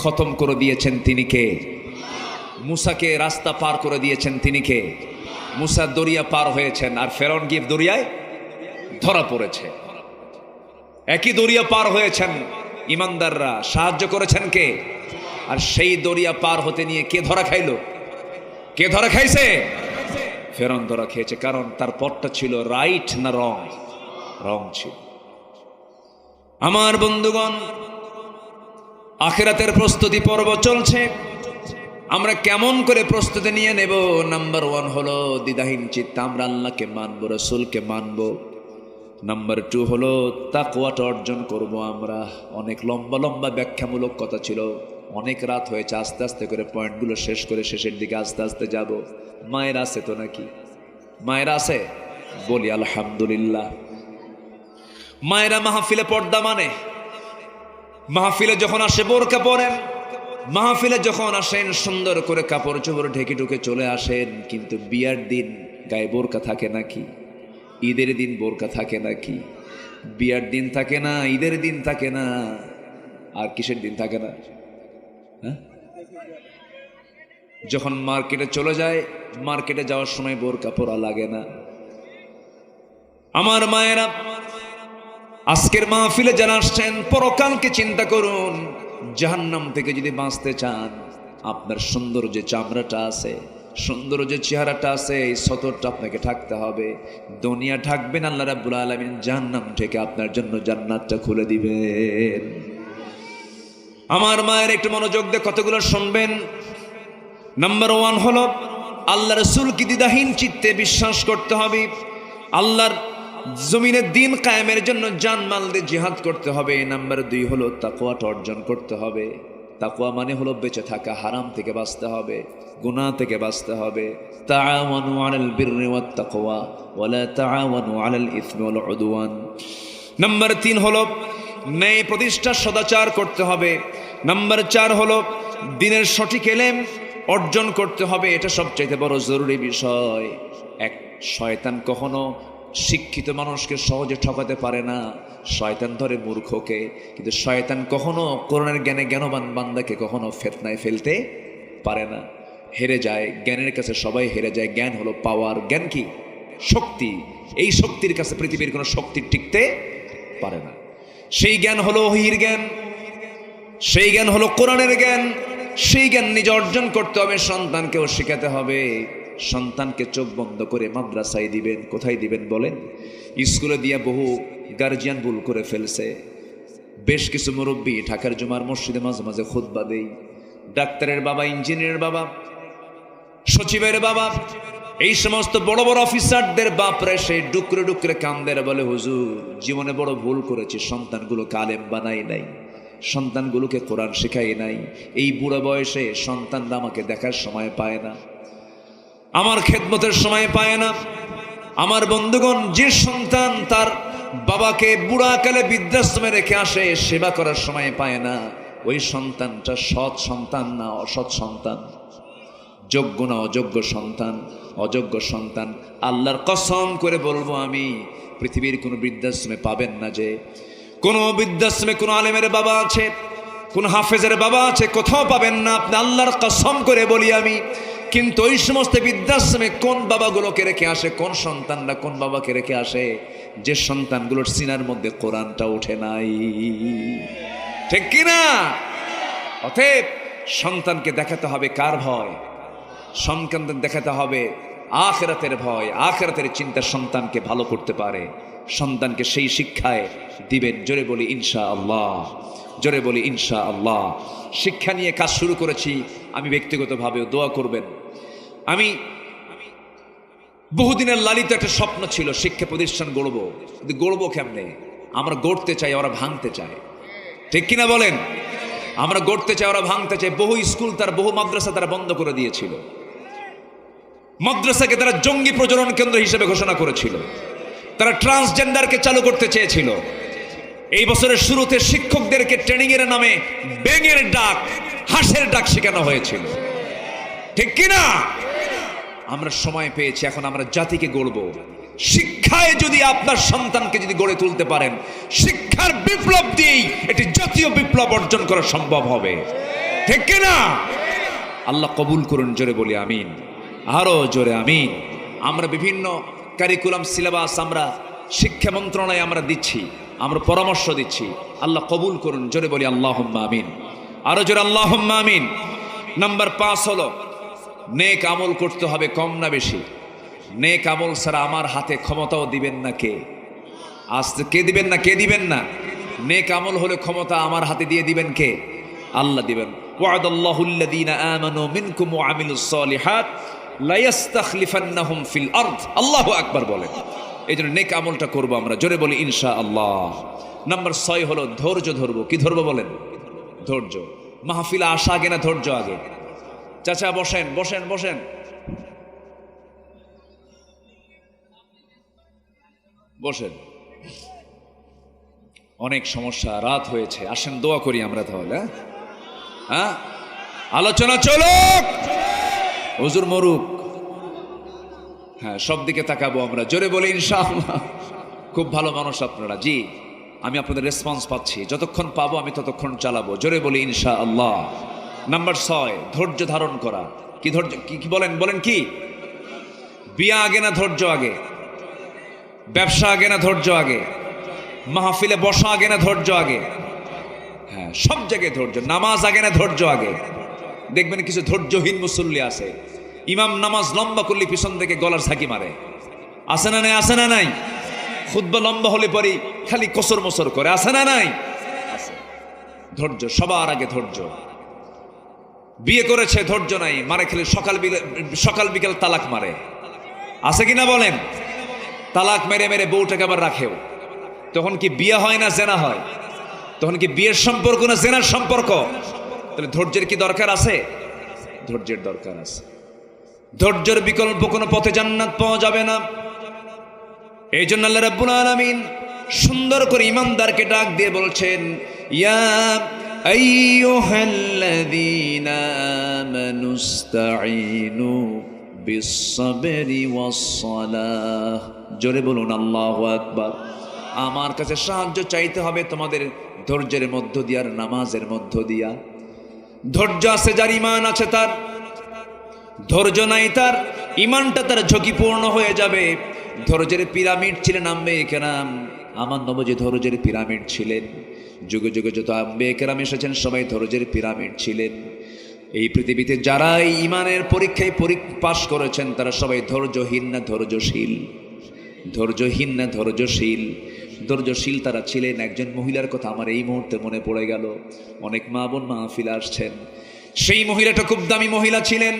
খতম করে দিয়েছেন তিনি কে? মুসাকে রাস্তা পার করে দিয়েছেন তিনি কে? মুসা দরিয়া পার হয়েছেন, আর ফেরাউন গিয়ে দরিয়ায় ধরা পড়েছে। একই দরিয়া পার হয়েছেন ইমানদাররা, সাহায্য করেছেন কে? আর সেই দরিয়া পার হতে নিয়ে কে ধরা খাইল? কে ধরা খাইছে? ফেরাউন ধরা খেয়েছে, কারণ তার পথটা ছিল রাইট না রং? রং ছিল। আমার বন্ধুগণ, আখিরাতের প্রস্তুতি পর্ব চলছে। আমরা কেমন করে প্রস্তুতি নিয়ে নেব? নাম্বার 1 হলো দ্বিধাহীন চিত্ত, আমরা আল্লাহকে মানবো, রাসূলকে মানবো। নাম্বার 2 হলো তাকওয়াটা অর্জন করব আমরা। অনেক লম্বা লম্বা ব্যাখ্যামূলক কথা ছিল, অনেক রাত হয়েছে, আস্তে আস্তে করে পয়েন্টগুলো শেষ করে শেষের দিকে আস্তে আস্তে যাব। মায়ের আছে তো নাকি? মায়ের আছে? বলি আলহামদুলিল্লাহ। মায়েরা মাহফিলে পর্দা মানে, মাহফিলে যখন আসে বোরকা পরেন, মাহফিলে যখন আসেন সুন্দর করে কাপড় চোপড় ঢেকে ঢুকে চলে আসেন। কিন্তু বিয়ার দিন গায়ে বোরকা থাকে নাকি? ঈদের দিন বোরকা থাকে নাকি? বিয়ার দিন থাকে না, ঈদের দিন থাকে না, আর কিসের দিন থাকে না? হ্যাঁ, যখন মার্কেটে চলে যায়, মার্কেটে যাওয়ার সময় বোরকা পরা লাগে না। আমার মায়েরা, আজকের মাহফিলে যারা আসছেন, পরকালকে চিন্তা করুন। জাহান্নাম থেকে যদি বাঁচতে চান, আপনার সুন্দর যে চামড়াটা আছে, সুন্দর যে চেহারাটা আছে, এই সতরটা আপনাকে ঢাকতে হবে। দুনিয়া ঢাকবেন, আল্লাহ রাব্বুল আলামিন জাহান্নাম থেকে আপনার জন্য জান্নাতটা খুলে দিবেন। আমার মায়ের একটু মনোযোগ দিয়ে কতগুলো শুনবেন। নাম্বার 1 হলো আল্লাহ রাসূলকে দ্বিধাহীন চিত্তে বিশ্বাস করতে হবে। আল্লাহর জমিনে দিন কায়েমের জন্য জানমাল দিয়ে জিহাদ করতে হবে। নাম্বার 2 হলো তাকওয়াটা অর্জন করতে হবে। তাকওয়া মানে হলো বেঁচে থাকা, হারাম থেকে বাঁচতে হবে, গুনাহ থেকে বাঁচতে হবে। তাআওয়ানু আলাল বিররি ওয়াত তাকওয়া ওয়ালা তাআওয়ানু আলাল ইসমি ওয়াল উদওয়ান। নাম্বার 3 হলো ন্যায় প্রতিষ্ঠা, সদাচার করতে হবে। নাম্বার 4 হলো দিনের সঠিক ইলম অর্জন করতে হবে। এটা সবচাইতে বড় জরুরি বিষয়। এক শয়তান কখনো শিক্ষিত মানুষকে সহজে ঠকাতে পারে না, শয়তান ধরে মূর্খকে। কিন্তু শয়তান কখনো কোরআনের জ্ঞানে জ্ঞানবান বান্দাকে কখনো ফিতনায় ফেলতে পারে না। হেরে যায়, জ্ঞানের কাছে সবাই হেরে যায়। জ্ঞান হলো পাওয়ার। জ্ঞান কি? শক্তি। এই শক্তির কাছে পৃথিবীর কোনো শক্তি টিকতে পারে না। সেই জ্ঞান হলো ওহীর জ্ঞান, সেই জ্ঞান হলো কোরআনের জ্ঞান। সেই জ্ঞান নিজে অর্জন করতে হবে, সন্তানকেও শেখাতে হবে। সন্তানকে চোখ বন্ধ করে মাদ্রাসায় দিবেন। কোথায় দিবেন বলেন? স্কুলে দিয়ে বহু গার্জিয়ান ভুল করে ফেলছে। বেশ কিছু মুরব্বী ঢাকার জুমার মসজিদে মাঝে মাঝে খুতবা দেই। ডাক্তারের বাবা, ইঞ্জিনিয়ারের বাবা, সচিবের বাবা, এই সমস্ত বড় বড় অফিসারদের বাপরে সেই ডুকরে ডুকরে কান্দের, বলে হুজুর জীবনে বড় ভুল করেছি, সন্তানগুলোকে আলেম বানাই নাই, সন্তানগুলোকে কোরআন শেখাই নাই। এই বুড়া বয়সে সন্তানরা আমাকে দেখার সময় পায় না, আমার খেদমতের সময় পায় না। আমার বন্ধুগণ, যে সন্তান তার বাবাকে বুড়াকালে বৃদ্ধাশ্রমে রেখে আসে, সেবা করার সময় পায় না, ওই সন্তানটা সৎ সন্তান না অসৎ সন্তান, যোগ্য না অযোগ্য সন্তান, অযোগ্য সন্তান। আল্লাহর কসম করে বলবো আমি, পৃথিবীর কোনো বৃদ্ধাশ্রমে পাবেন না যে কোনো বৃদ্ধাশ্রমে কোনো আলেমের বাবা আছে, কোন হাফেজের বাবা আছে, কোথাও পাবেন না। আপনি আল্লাহর কসম করে বলি আমি। কিন্তু ওই সমস্ত বৃদ্ধাশ্রমে কোন বাবাগুলোকে রেখে আসে, কোন সন্তানরা কোন বাবাকে রেখে আসে, যে সন্তানগুলোর সিনার মধ্যে কোরআনটা ওঠে নাই। ঠিক কিনা? অতএব সন্তানকে দেখাতে হবে কার ভয়? সন্তানদের দেখাতে হবে আখিরাতের ভয়, আখিরাতের চিন্তা সন্তানকে ভালো করতে পারে। সন্তানকে সেই শিক্ষায় দিবেন। জোরে বলি ইনশাআল্লাহ, জোরে বলি ইনশাআল্লাহ। শিক্ষা নিয়ে কাজ শুরু করেছি আমি ব্যক্তিগতভাবেও, দোয়া করবেন। আমি বহুদিনের লালিত একটা স্বপ্ন ছিল, শিক্ষা প্রতিষ্ঠান গড়ব। কিন্তু গড়ব কেমনে? আমরা গড়তে চাই, ওরা ভাঙতে চায়। ঠিক কিনা বলেন? আমরা গড়তে চাই, ওরা ভাঙতে চাই। বহু স্কুল, তার বহু মাদ্রাসা তারা বন্ধ করে দিয়েছিল। মাদ্রাসাকে তারা জঙ্গি প্রজনন কেন্দ্র হিসেবে ঘোষণা করেছিল। তারা ট্রান্সজেন্ডারকে চালু করতে চেয়েছিল। এই বছরের শুরুতে শিক্ষকদেরকে ট্রেনিং এর নামে ব্যাঙের ডাক, হাঁসের ডাক শেখানো হয়েছিল। ঠিক কিনা? আমরা সময় পেয়েছি, এখন আমরা জাতিকে গড়ব। শিক্ষায় যদি আপনার সন্তানকে যদি গড়ে তুলতে পারেন, শিক্ষার বিপ্লব দিয়েই এটি জাতীয় বিপ্লব অর্জন করা সম্ভব হবে। ঠিক কিনা? আল্লাহ কবুল করুন, জোরে বলি আমিন, আরো জোরে আমিন। আমরা বিভিন্ন কারিকুলাম সিলেবাস আমরা শিক্ষা মন্ত্রণালয়ে আমরা দিচ্ছি, আমরা পরামর্শ দিচ্ছি। আল্লাহ কবুল করুন, জোরে বলি আল্লাহুম্মা আমিন, আরো জোরে আল্লাহুম্মা আমিন। নাম্বার 5 হলো নেক আমল করতে হবে, কম না বেশি। নেক আমল ছাড়া আমার হাতে ক্ষমতাও দিবেন না কে? আজকে কে দিবেন না? কে দিবেন না? নেক আমল হলে ক্ষমতা আমার হাতে দিয়ে দিবেন কে? আল্লাহ দিবেন। ওয়াদাল্লাহুল্লাযীনা আমানু মিনকুম ওয়া আমিলুস সালিহাত লা ইস্তাখলিফান্নাহুম ফিল আরদ। আল্লাহু আকবার বলেন। এইজন্য নেক আমলটা করব আমরা, জোরে বলি ইনশাআল্লাহ। নাম্বার 6 হলো ধৈর্য ধরবো। কি ধরবো বলেন? ধৈর্য। মাহফিলে আসা আগে না ধৈর্য আগে? চাচা বসেন বসেন বসেন, বসেন। অনেক সমস্যা, রাত হয়েছে, আসেন দোয়া করি আমরা তাহলে। হ্যাঁ, আলোচনা চলুক, হুজুর মরুক। হ্যাঁ, সব দিকে তাকাবো আমরা, জোরে বলি ইনশাআল্লাহ। খুব ভালো মানুষ আপনারা, জি আমি আপনাদের রেসপন্স পাচ্ছি, যতক্ষণ পাবো আমি ততক্ষণ চালাবো, জোরে বলি ইনশাআল্লাহ। নাম্বার 6 ধৈর্য ধারণ করা। কি ধৈর্য? কি বলেন বলেন কি? বিয়া আগে না ধৈর্য আগে? ব্যবসা আগে না ধৈর্য আগে? মাহফিলে বসা আগে না ধৈর্য আগে? হ্যাঁ, সব জায়গায় ধৈর্য। নামাজ আগে না ধৈর্য আগে? দেখবেন কিছু ধৈর্যহীন মুসল্লি আছে, ইমাম নামাজ লম্বা করলে পিছন থেকে গলার ঝাঁকি মারে। আছে না নাই? আছে না নাই? খুতবা লম্বা হলে পরে খালি কসর মসর করে। আছে না নাই? আছে। ধৈর্য সবার আগে, ধৈর্য। বিয়ে করেছে ধৈর্য নাই, মারে খেলে সকাল বিকাল তালাক মারে। আছে কিনা বলেন? তালাক মেরে মেরে বউটাকে আবার রাখেও। তখন কি বিয়ে হয় না জেনা হয়? তখন কি বিয়ের সম্পর্ক না জেনার সম্পর্ক? তাহলে ধৈর্যের কি দরকার আছে? ধৈর্যের দরকার আছে। ধৈর্যের বিকল্প কোনো পথে জান্নাত পাওয়া যাবে না। এই জন্য আল্লাহ রাব্বুল আলামিন সুন্দর করে ইমানদারকে ডাক দিয়ে বলছেন, ইয়া আইয়ুহাল্লাযীনা আমানুস্তাঈনু বিস-সাবরি ওয়াস-সালাহ। জোরে বলুন আল্লাহু আকবার। আমার কাছে সাহায্য চাইতে হবে তোমাদের ধৈর্যের মধ্য দিয়ে আর নামাজের মধ্য দিয়া। ধৈর্য আছে যার, ঈমান আছে তার। ধৈর্য নাই তার, ঈমানটা তার ঝুঁকিপূর্ণ হয়ে যাবে। ধৈর্যের পিরামিড ছিলেন আম্বিয়া কেরাম। আমার নবী ধৈর্যের পিরামিড ছিলেন। যুগে যুগে যত আম্বিয়া কেরাম এসেছেন সবাই ধৈর্যের পিরামিড ছিলেন। এই পৃথিবীতে যারা ঈমানের পরীক্ষায় পাশ করেছেন তারা সবাই ধৈর্যহীন না ধৈর্যশীল? ধৈর্যহীন না ধৈর্যশীল? ধৈর্যশীল তারা ছিলেন। একজন মহিলার কথা আমার এই মুহূর্তে মনে পড়ে গেল। অনেক মা বোন মাহফিলে আসছেন। সেই মহিলাটা খুব দামি মহিলা ছিলেন,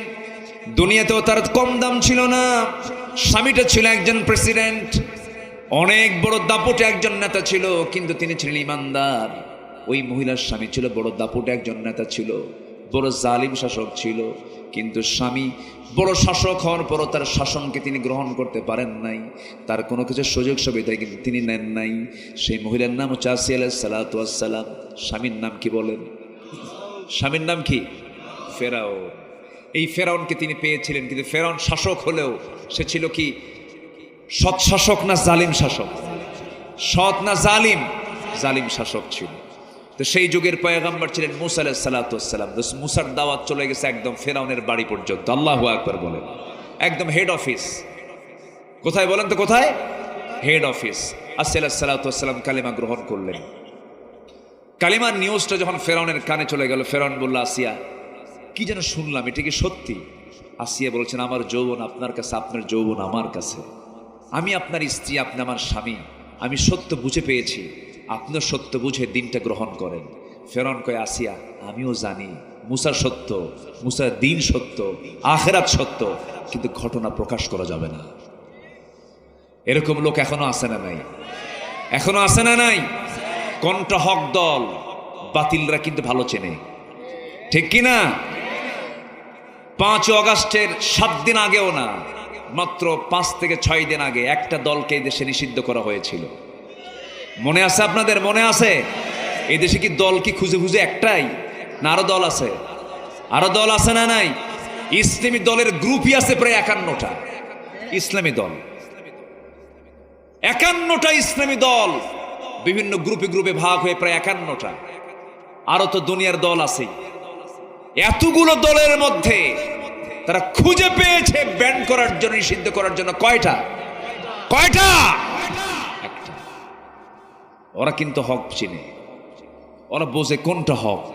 দুনিয়াতেও তার কম দাম ছিল না। স্বামীটা ছিল একজন প্রেসিডেন্ট, অনেক বড় দাপটে একজন নেতা ছিল, কিন্তু তিনি ছিলেন ইমানদার। ওই মহিলার স্বামী ছিল বড় দাপটে একজন নেতা ছিল, বড় জালিম শাসক ছিল, কিন্তু স্বামী বড় শাসক হওয়ার পরও তার শাসনকে তিনি গ্রহণ করতে পারেন নাই। তার কোনো কিছু সুযোগ সুবিধা কিন্তু তিনি নেন নাই। সেই মহিলার নাম হচ্ছে আসিয়া আলাইহিস সালাতু ওয়াস সালাম। স্বামীর নাম কি বলেন? স্বামীর নাম কি? ফেরাউন। এই ফেরাউনকে তিনি পেয়েছিলেন, কিন্তু ফেরাউন শাসক হলেও সে ছিল কি সৎ শাসক না জালিম শাসক? সৎ না জালিম? জালিম শাসক ছিল। তো সেই যুগের পয়গম্বর ছিলেন মুসা আলাইহিস সালাতু ওয়াস সালাম। মুসার দাওয়াত চলে গেছে একদম ফেরাউনের বাড়ি পর্যন্ত। আল্লাহু আকবার বলেন। একদম হেড অফিস। কোথায় বলেন তো? কোথায়? Head office. আসিয়া আলাইহিস সালাতু ওয়াস সালাম কালিমা গ্রহণ করলেন। কালিমার নিউজটা যখন ফেরাউনের কানে চলে গেল, ফেরাউন বলল, আসিয়া কি যেন শুনলাম, এটা কি সত্যি? আসিয়া বলছেন, আমার যৌবন আপনার কাছে, আপনার যৌবন আমার কাছে। আমি আপনার স্ত্রী, আপনি আমার স্বামী। আমি সত্য বুঝে পেয়েছি, আপনিও সত্য বুঝে দিনটা গ্রহণ করেন। ফেরাউন কয়, আসিয়া আমিও জানি মুসা সত্য, মুসার দিন সত্য, আখিরাত সত্য, কিন্তু ঘটনা প্রকাশ করা যাবে না। এরকম লোক এখনো আছে না নাই? এখনো আছে না নাই? কোনটা হক দল, বাতিলরা কিন্তু ভালো চেনে, ঠিক কিনা? 5 অগাস্টের 7 দিন আগেও না, মাত্র 5 থেকে 6 দিন আগে একটা দলকে এই দেশে নিষিদ্ধ করা হয়েছিল। মনে আছে আপনাদের? মনে আছে? এই দেশে কি দল কি খুঁজে খুঁজে একটাই, না আরো দল আছে? আরো দল আছে না নাই? ইসলামী দলের গ্রুপই আছে প্রায় 51টা ইসলামী দল, 51টা ইসলামী দল বিভিন্ন গ্রুপে গ্রুপে ভাগ হয়ে প্রায় 51টা। আরো তো দুনিয়ার দল আছে। এতগুলো দলের মধ্যে তারা খুঁজে পেয়েছে ব্যান করার জন্য, নিষিদ্ধ করার জন্য কয়টা? একটা। ওরা কিন্তু হক চিনে, ওরা বোঝে কোনটা হক।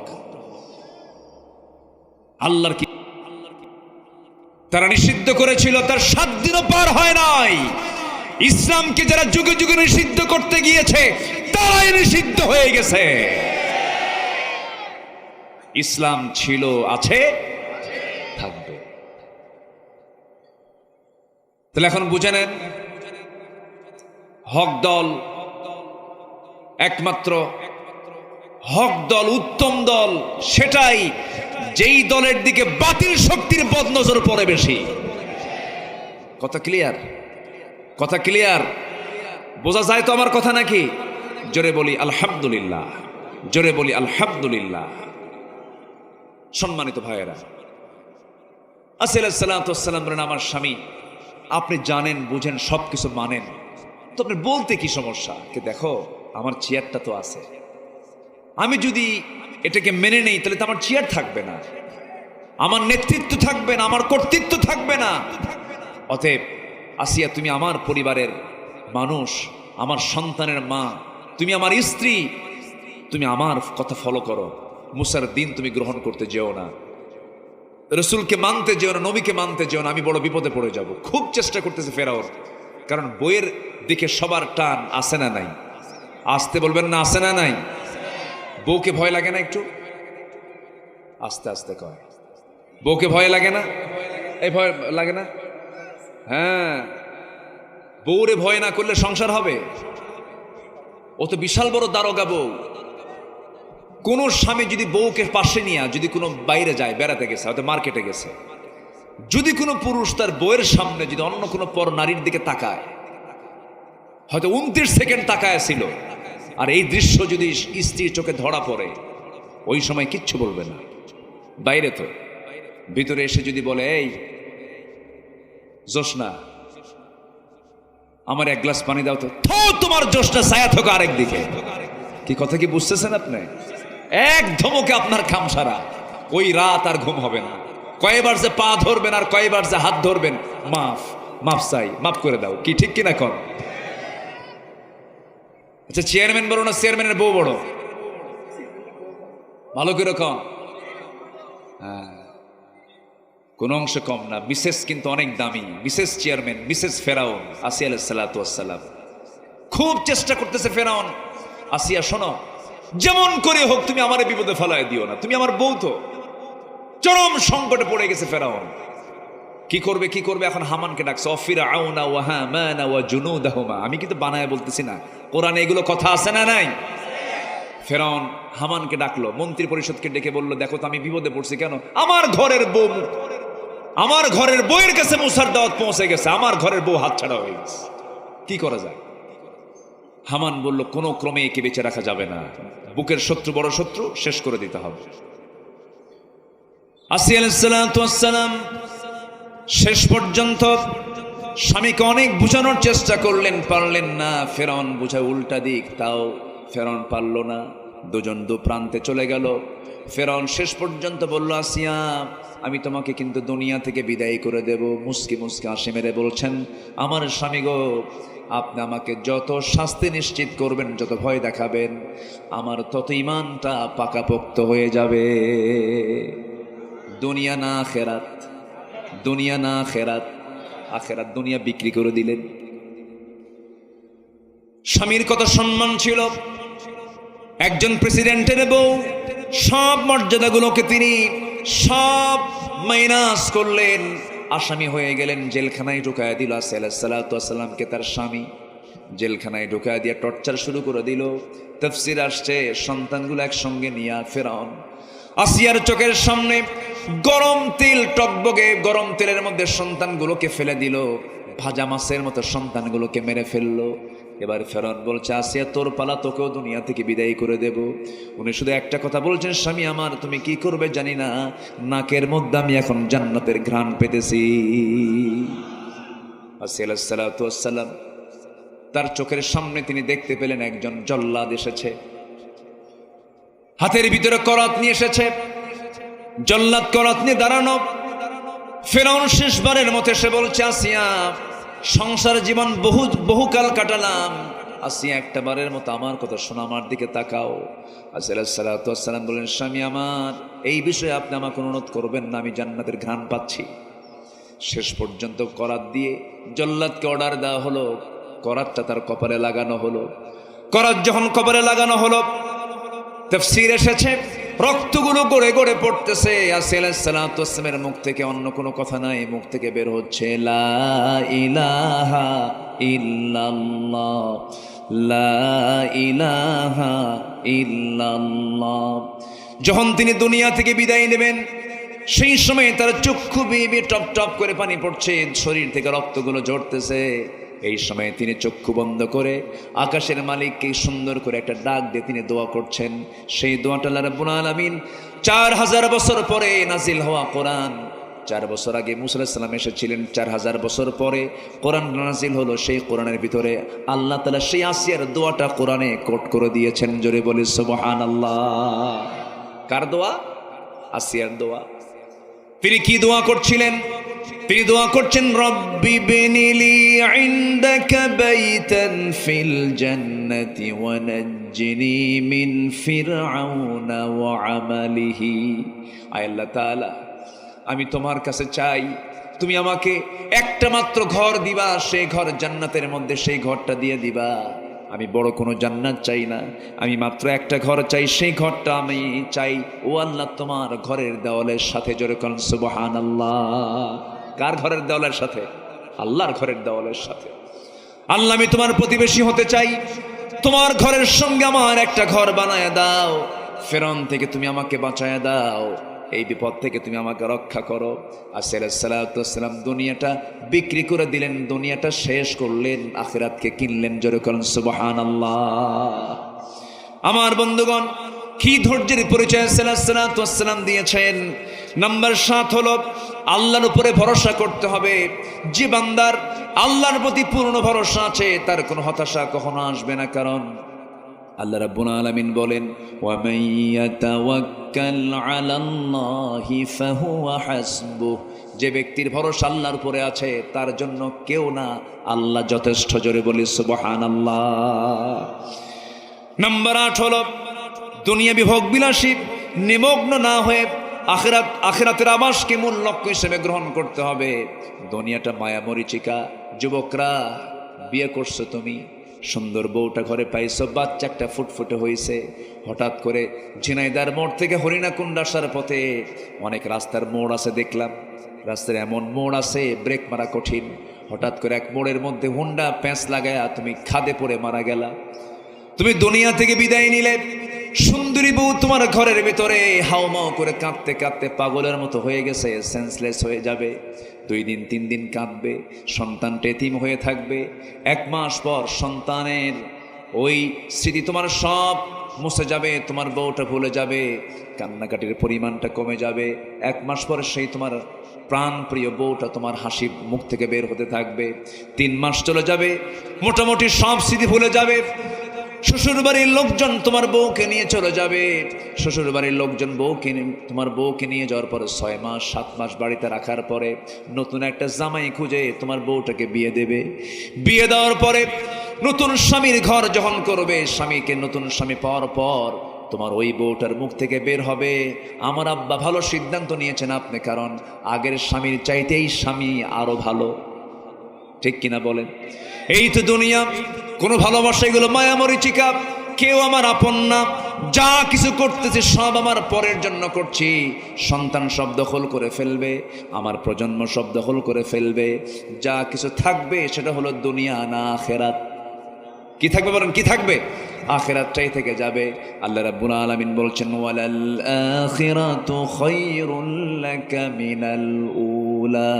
আল্লাহর কি তারা নিষিদ্ধ করেছিল, তার 7 দিনও পার হয় নাই। ইসলামকে যারা যুগে যুগে নিষিদ্ধ করতে গিয়েছে তারাই নিষিদ্ধ হয়ে গেছে। ইসলাম ছিল, আছে, থাকবে। তাহলে এখন বুঝে নেন, হক দল একমাত্র হক দল, উত্তম দল সেটাই যেই দলের দিকে বাতিল শক্তির বদনজর পড়ে বেশি। কথা ক্লিয়ার? কথা ক্লিয়ার? বোঝা যায় তো আমার কথা নাকি? জোরে বলি আলহামদুলিল্লাহ, জোরে বলি আলহামদুলিল্লাহ। সম্মানিত ভাইয়েরা, আসসালাম বলেন, আমার স্বামী আপনি জানেন, বুঝেন, সবকিছু মানেন, তো আপনি বলতে কি সমস্যা? দেখো আমার চেয়ারটা তো আছে, আমি যদি এটাকে মেনে নেই তাহলে তো আমার চেয়ার থাকবে না, আমার নেতৃত্ব থাকবে না, আমার কর্তৃত্ব থাকবে না। অতএব আসিয়া, তুমি আমার পরিবারের মানুষ, আমার সন্তানের মা, তুমি আমার স্ত্রী, তুমি আমার কথা ফলো করো। মুসার দিন তুমি গ্রহণ করতে যেও না, রসুলকে মানতে যেও না, নবীকে মানতে যেও না, আমি বড় বিপদে পড়ে যাব। খুব চেষ্টা করতেছে ফেরাউন, কারণ বইয়ের দিকে সবার টান আছে না নাই? আসতে বলবেন না, আছে না নাই? বউকে ভয় লাগে না একটু? আস্তে আস্তে কয়, বউকে ভয় লাগে না? এই ভয় লাগে না? হ্যাঁ, বউরে ভয় না করলে সংসার হবে? ও তো বিশাল বড় দারোগা বউ। কোন স্বামী যদি বউকে পাশে নিয়ে যদি কোনো বাইরে যায়, বেড়াতে গেছে, হয়তো মার্কেটে গেছে, যদি কোনো পুরুষ তার বউয়ের সামনে যদি অন্য কোনো পর নারীর দিকে তাকায়, হয়তো 29 সেকেন্ড তাকায় ছিল, আর এই দৃশ্য যদি স্ত্রীর চোখে ধরা পড়ে, ওই সময় কিচ্ছু বলবে না। বাইরে তো, ভিতরে এসে যদি বলে, এই জোসনা আমার 1 গ্লাস পানি দাও, তো তোমার জোসনা ছায়া থাকো আরেক দিকে। কি কথা কি বুঝতেছেন আপনি? এক ধমকে আপনার খামসারা, ওই রাত আর ঘুম হবে না। কয়বার যে পা ধরবেন আর কয়বার যে হাত ধরবেন, মাফ মাফ চাই, মাফ করে দাও। কি ঠিক কিনা কর? আচ্ছা, চেয়ারম্যান বড় না চেয়ারম্যানের বউ বড়? ভালো করে কম। হ্যাঁ, কোন অংশ কম না। মিসেস কিন্তু অনেক দামি, মিসেস চেয়ারম্যান, মিসেস ফেরাউন, আসিয়া আলাইহিস সালাতু ওয়াস সালাম। খুব চেষ্টা করতেছে ফেরাউন, আসিয়া শোনো, যেমন করে হোক তুমি আমার বিপদে ফেলায় দিও না, তুমি আমার বউ তো। চরম সংকটে পড়ে গেছে ফেরাউন। কি করবে কি করবে? এখন হামানকে ডাকছে, অফিরাউনা ওয়া হামানা ওয়া জুনুদাহুমা। আমি কিন্তু বানায় বলতেছি না, কোরআনে এগুলো কথা আছে না নাই? ফেরাউন হামানকে ডাকলো, মন্ত্রী পরিষদকে ডেকে বলল, দেখো তো আমি বিপদে পড়ছি। কেন? আমার ঘরের বউ, আমার ঘরের বউয়ের কাছে মুসার দাওয়াত পৌঁছে গেছে, আমার ঘরের বউ হাতছাড়া হয়ে গেছে, কি করা যায়? হামান বলল, কোনো ক্রমে একে বেঁচে রাখা যাবে না, বুকের শত্রু বড় শত্রু, শেষ করে দিতে হবে। আসিয়া আলাইহিস সালাতু ওয়াস সালাম শেষ পর্যন্ত স্বামীকে অনেক বুঝানোর চেষ্টা করলেন, পারলেন না। ফেরাউন বুঝায় উল্টা দিক, তাও ফেরাউন পারল না। দুজন দু প্রান্তে চলে গেল। ফেরাউন শেষ পর্যন্ত বলল, আসিয়া আমি তোমাকে কিন্তু দুনিয়া থেকে বিদায় করে দেব। মুস্কি মুস্কি হাসি মেরে বলছেন, আমার স্বামী গো, আপনি আমাকে যত শাস্তি নিশ্চিত করবেন, যত ভয় দেখাবেন, আমার তত ইমানটা পাকাপোক্ত হয়ে যাবে। দুনিয়া না আখেরাত, দুনিয়া না আখেরাত, আখেরাত দুনিয়া বিক্রি করে দিলেন। স্বামীর কত সম্মান ছিল, একজন প্রেসিডেন্টের বউ, সব মর্যাদাগুলোকে তিনি সব মাইনাস করলেন। আসামি হয়ে গেলেন, জেলখানায় ঢুকায় দিল। আসিয়া আলাইহিস সালাতু ওয়াস সালামকে তার স্বামী জেলখানায় ঢুকায় দিয়ে টর্চার শুরু করে দিল। তাফসীর আসছে, সন্তানগুলো একসঙ্গে নিয়ে ফেরাউন আসিয়ার চোখের সামনে গরম তেল, টকবগে গরম তেলের মধ্যে সন্তানগুলোকে ফেলে দিল। ভাজা মাছের মতো সন্তানগুলোকে মেরে ফেললো। এবার ফেরাউন বলছে, আসিয়া তোর পালা, তোকেও দুনিয়া থেকে বিদায় করে দেব। উনি শুধু একটা কথা বলছেন, স্বামী আমার তুমি কি করবে জানি না, নাকের মধ্যে আমি এখন জান্নাতের ঘ্রাণ পেতেছি। আসিয়া আলাইহিস সালাতু ওয়াস সালাম তার চোখের সামনে তিনি দেখতে পেলেন একজন জল্লাদ এসেছে, হাতের ভিতরে করাত নিয়ে এসেছে। জল্লাদ করাত নিয়ে দাঁড়ানো। ফেরাউন শেষবারের মতো সে বলছে, আসিয়া সংসার জীবন বহুকাল কাটালাম, আসিয়া একটা বারের মতো আমার কথা শোনো, আমার দিকে তাকাও। আসিয়া আলাইহিস সালাতু ওয়াস সালাম বললেন, স্বামী আমার এই বিষয়ে আপনি আমাকে অনুরোধ করবেন না, আমি জান্নাতের ঘ্রাণ পাচ্ছি। শেষ পর্যন্ত করাত দিয়ে জল্লাদকে অর্ডার দেওয়া হলো, করাতটা তার কপালে লাগানো হলো। করাত যখন কপালে লাগানো হলো, তাফসীর এসেছে রক্তগুলো গড়ে গড়ে পড়তেছে। আসিয়া আলাইহিস সালাতু ওয়াস সালামের মুখ থেকে অন্য কোনো কথা নাই, মুখ থেকে বের হচ্ছে লা ইলাহা ইল্লাল্লাহ, লা ইলাহা ইল্লাল্লাহ। যখন তিনি দুনিয়া থেকে বিদায় নেবেন, সেই সময় তার চক্ষু বেয়ে টপ টপ করে পানি পড়ছে, শরীর থেকে রক্তগুলো ঝরতেছে। এই সময় তিনি চক্ষু বন্ধ করে আকাশের মালিককে সুন্দর করে একটা ডাক দিয়ে তিনি দোয়া করছেন। সেই দোয়াটা আল্লাহ রাব্বুল আলামিন 4000 বছর পরে নাজিল হওয়া কোরআন, 4 বছর আগে মুসা আলাইহিস সালাম এসেছিলেন, 4000 বছর পরে কোরআন নাজিল হলো। সেই কোরআনের ভিতরে আল্লাহ তাআলা সেই আসিয়ার দোয়াটা কোরআনে কোট করে দিয়েছেন। জোরে বলি সুবহানাল্লাহ। কার দোয়া? আসিয়ার দোয়া। তিনি কি দোয়া করছিলেন? তিনি দোয়া করছেন, রব্বি বিনিলি ইনদাকা বাইতান ফিল জান্নাতি ওয়া নাজ্জিনি মিন ফিরআউনা ওয়া আমালিহি। আয় আল্লাহ তাআলা, আমি তোমার কাছে চাই তুমি আমাকে একটা মাত্র ঘর দিবা, সেই ঘর জান্নাতের মধ্যে, সেই ঘরটা দিয়ে দিবা। আমি বড় কোনো জান্নাত চাই না, আমি মাত্র একটা ঘর চাই, সেই ঘরটা আমি চাই ও আল্লাহ তোমার ঘরের দেওয়ালের সাথে। জোরে কোন সুবহানাল্লাহ। কার ঘরের দেওয়ালের সাথে? আল্লাহর ঘরের দেওয়ালের সাথে। আল্লাহ আমি তোমার প্রতিবেশী হতে চাই, তোমার ঘরের সঙ্গে আমার একটা ঘর বানায় দাও। ফেরাউন থেকে তুমি আমাকে বাঁচায় দাও, এই বিপদ থেকে তুমি আমাকে রক্ষা করো। আসিয়া আলাইহিস সালাতু ওয়াস সালাম দুনিয়াটা বিক্রি করে দিলেন, দুনিয়াটা শেষ করলেন, আখিরাতকে কিনলেন। জোরে বলেন সুবহানাল্লাহ। আমার বন্ধুগণ, কি ধৈর্যের পরিচয় আসিয়া আলাইহিস সালাতু ওয়াস সালাম দিয়েছেন। নাম্বার 7 হলো আল্লাহর উপরে ভরসা করতে হবে। যে বান্দার আল্লাহর প্রতি পূর্ণ ভরসা আছে, তার কোনো হতাশা কখনো আসবে না। কারণ আল্লাহ রাব্বুল আলামিন বলেন, ওয়া মান ইয়াতাওয়াক্কাল আলাল্লাহি ফাহুয়া হাসবুহ। যে ব্যক্তির ভরসা আল্লাহর উপরে আছে, তার জন্য কেউ না, আল্লাহ যথেষ্ট। জোরে বলি সুবহানাল্লাহ। নাম্বার 8 হলো দুনিয়াবি ভোগ বিলাসী নিমগ্ন না হয়ে আখিরাতের আবাসকে মূল লক্ষ্য হিসেবে গ্রহণ করতে হবে। দুনিয়াটা মায়া মরিচিকা। যুবকরা, বিয়ে করছো তুমি, সুন্দর বউটা ঘরে পাইছো, বাচ্চা একটা ফুটফুটে হয়েছে। হঠাৎ করে ঝিনাইদার মোড় থেকে হরিণাকুণ্ড আসার পথে অনেক রাস্তার মোড় আছে, দেখলাম রাস্তার এমন মোড় আছে ব্রেক মারা কঠিন। হঠাৎ করে এক মোড়ের মধ্যে হুন্ডা প্যাঁচ লাগায়া তুমি খাদে পড়ে মারা গেলা। তুমি দুনিয়া থেকে বিদায় নিলে, সুন্দরী বউ তোমার ঘরের ভিতরে হাউমাউ করে কাঁদতে কাঁদতে পাগলের মতো হয়ে গেছে, সেন্সলেস হয়ে যাবে। 2 দিন 3 দিন কাঁদবে, সন্তানটা এতিম হয়ে থাকবে। 1 মাস পর সন্তানের ওই স্মৃতি তোমার সব মুছে যাবে, তোমার বউটা ভুলে যাবে, কান্নাকাটির পরিমাণটা কমে যাবে। 1 মাস পর সেই তোমার প্রাণ প্রিয় বউটা তোমার হাসি মুখ থেকে বের হতে থাকবে। 3 মাস চলে যাবে, মোটামুটি সব স্মৃতি ভুলে যাবে। শ্বশুর বাড়ির লোকজন তোমার বউকে নিয়ে চলে যাবে। শ্বশুর বাড়ির লোকজন তোমার বউকে নিয়ে যাওয়ার পরে 6 মাস 7 মাস বাড়িতে রাখার পরে নতুন একটা জামাই খুঁজে তোমার বউটাকে বিয়ে দেবে। বিয়ে দেওয়ার পরে নতুন স্বামীর ঘর যখন করবে, স্বামীকে নতুন স্বামী পাওয়ার পর তোমার ওই বউটার মুখ থেকে বের হবে, আমার আব্বা ভালো সিদ্ধান্ত নিয়েছেন আপনি, কারণ আগের স্বামীর চাইতেই স্বামী আরো ভালো। ঠিক কিনা বলেন? এই তো দুনিয়া। কোনো ভালোবাসা, এগুলো মায়া মরিচিকা। কেউ আমার আপন না। যা কিছু করতেছি সব আমার পরের জন্য করছি। সন্তান সব দখল করে ফেলবে, আমার প্রজন্ম সব দখল করে ফেলবে। যা কিছু থাকবে সেটা হলো দুনিয়া না আখিরাত। কি থাকবে বলেন? কি থাকবে? আখিরাতটাই থেকে যাবে। আল্লাহ রাব্বুল আলামিন বলছেন, ওয়ালাল আখিরাতু খায়রুল লাকা মিনাল الأولى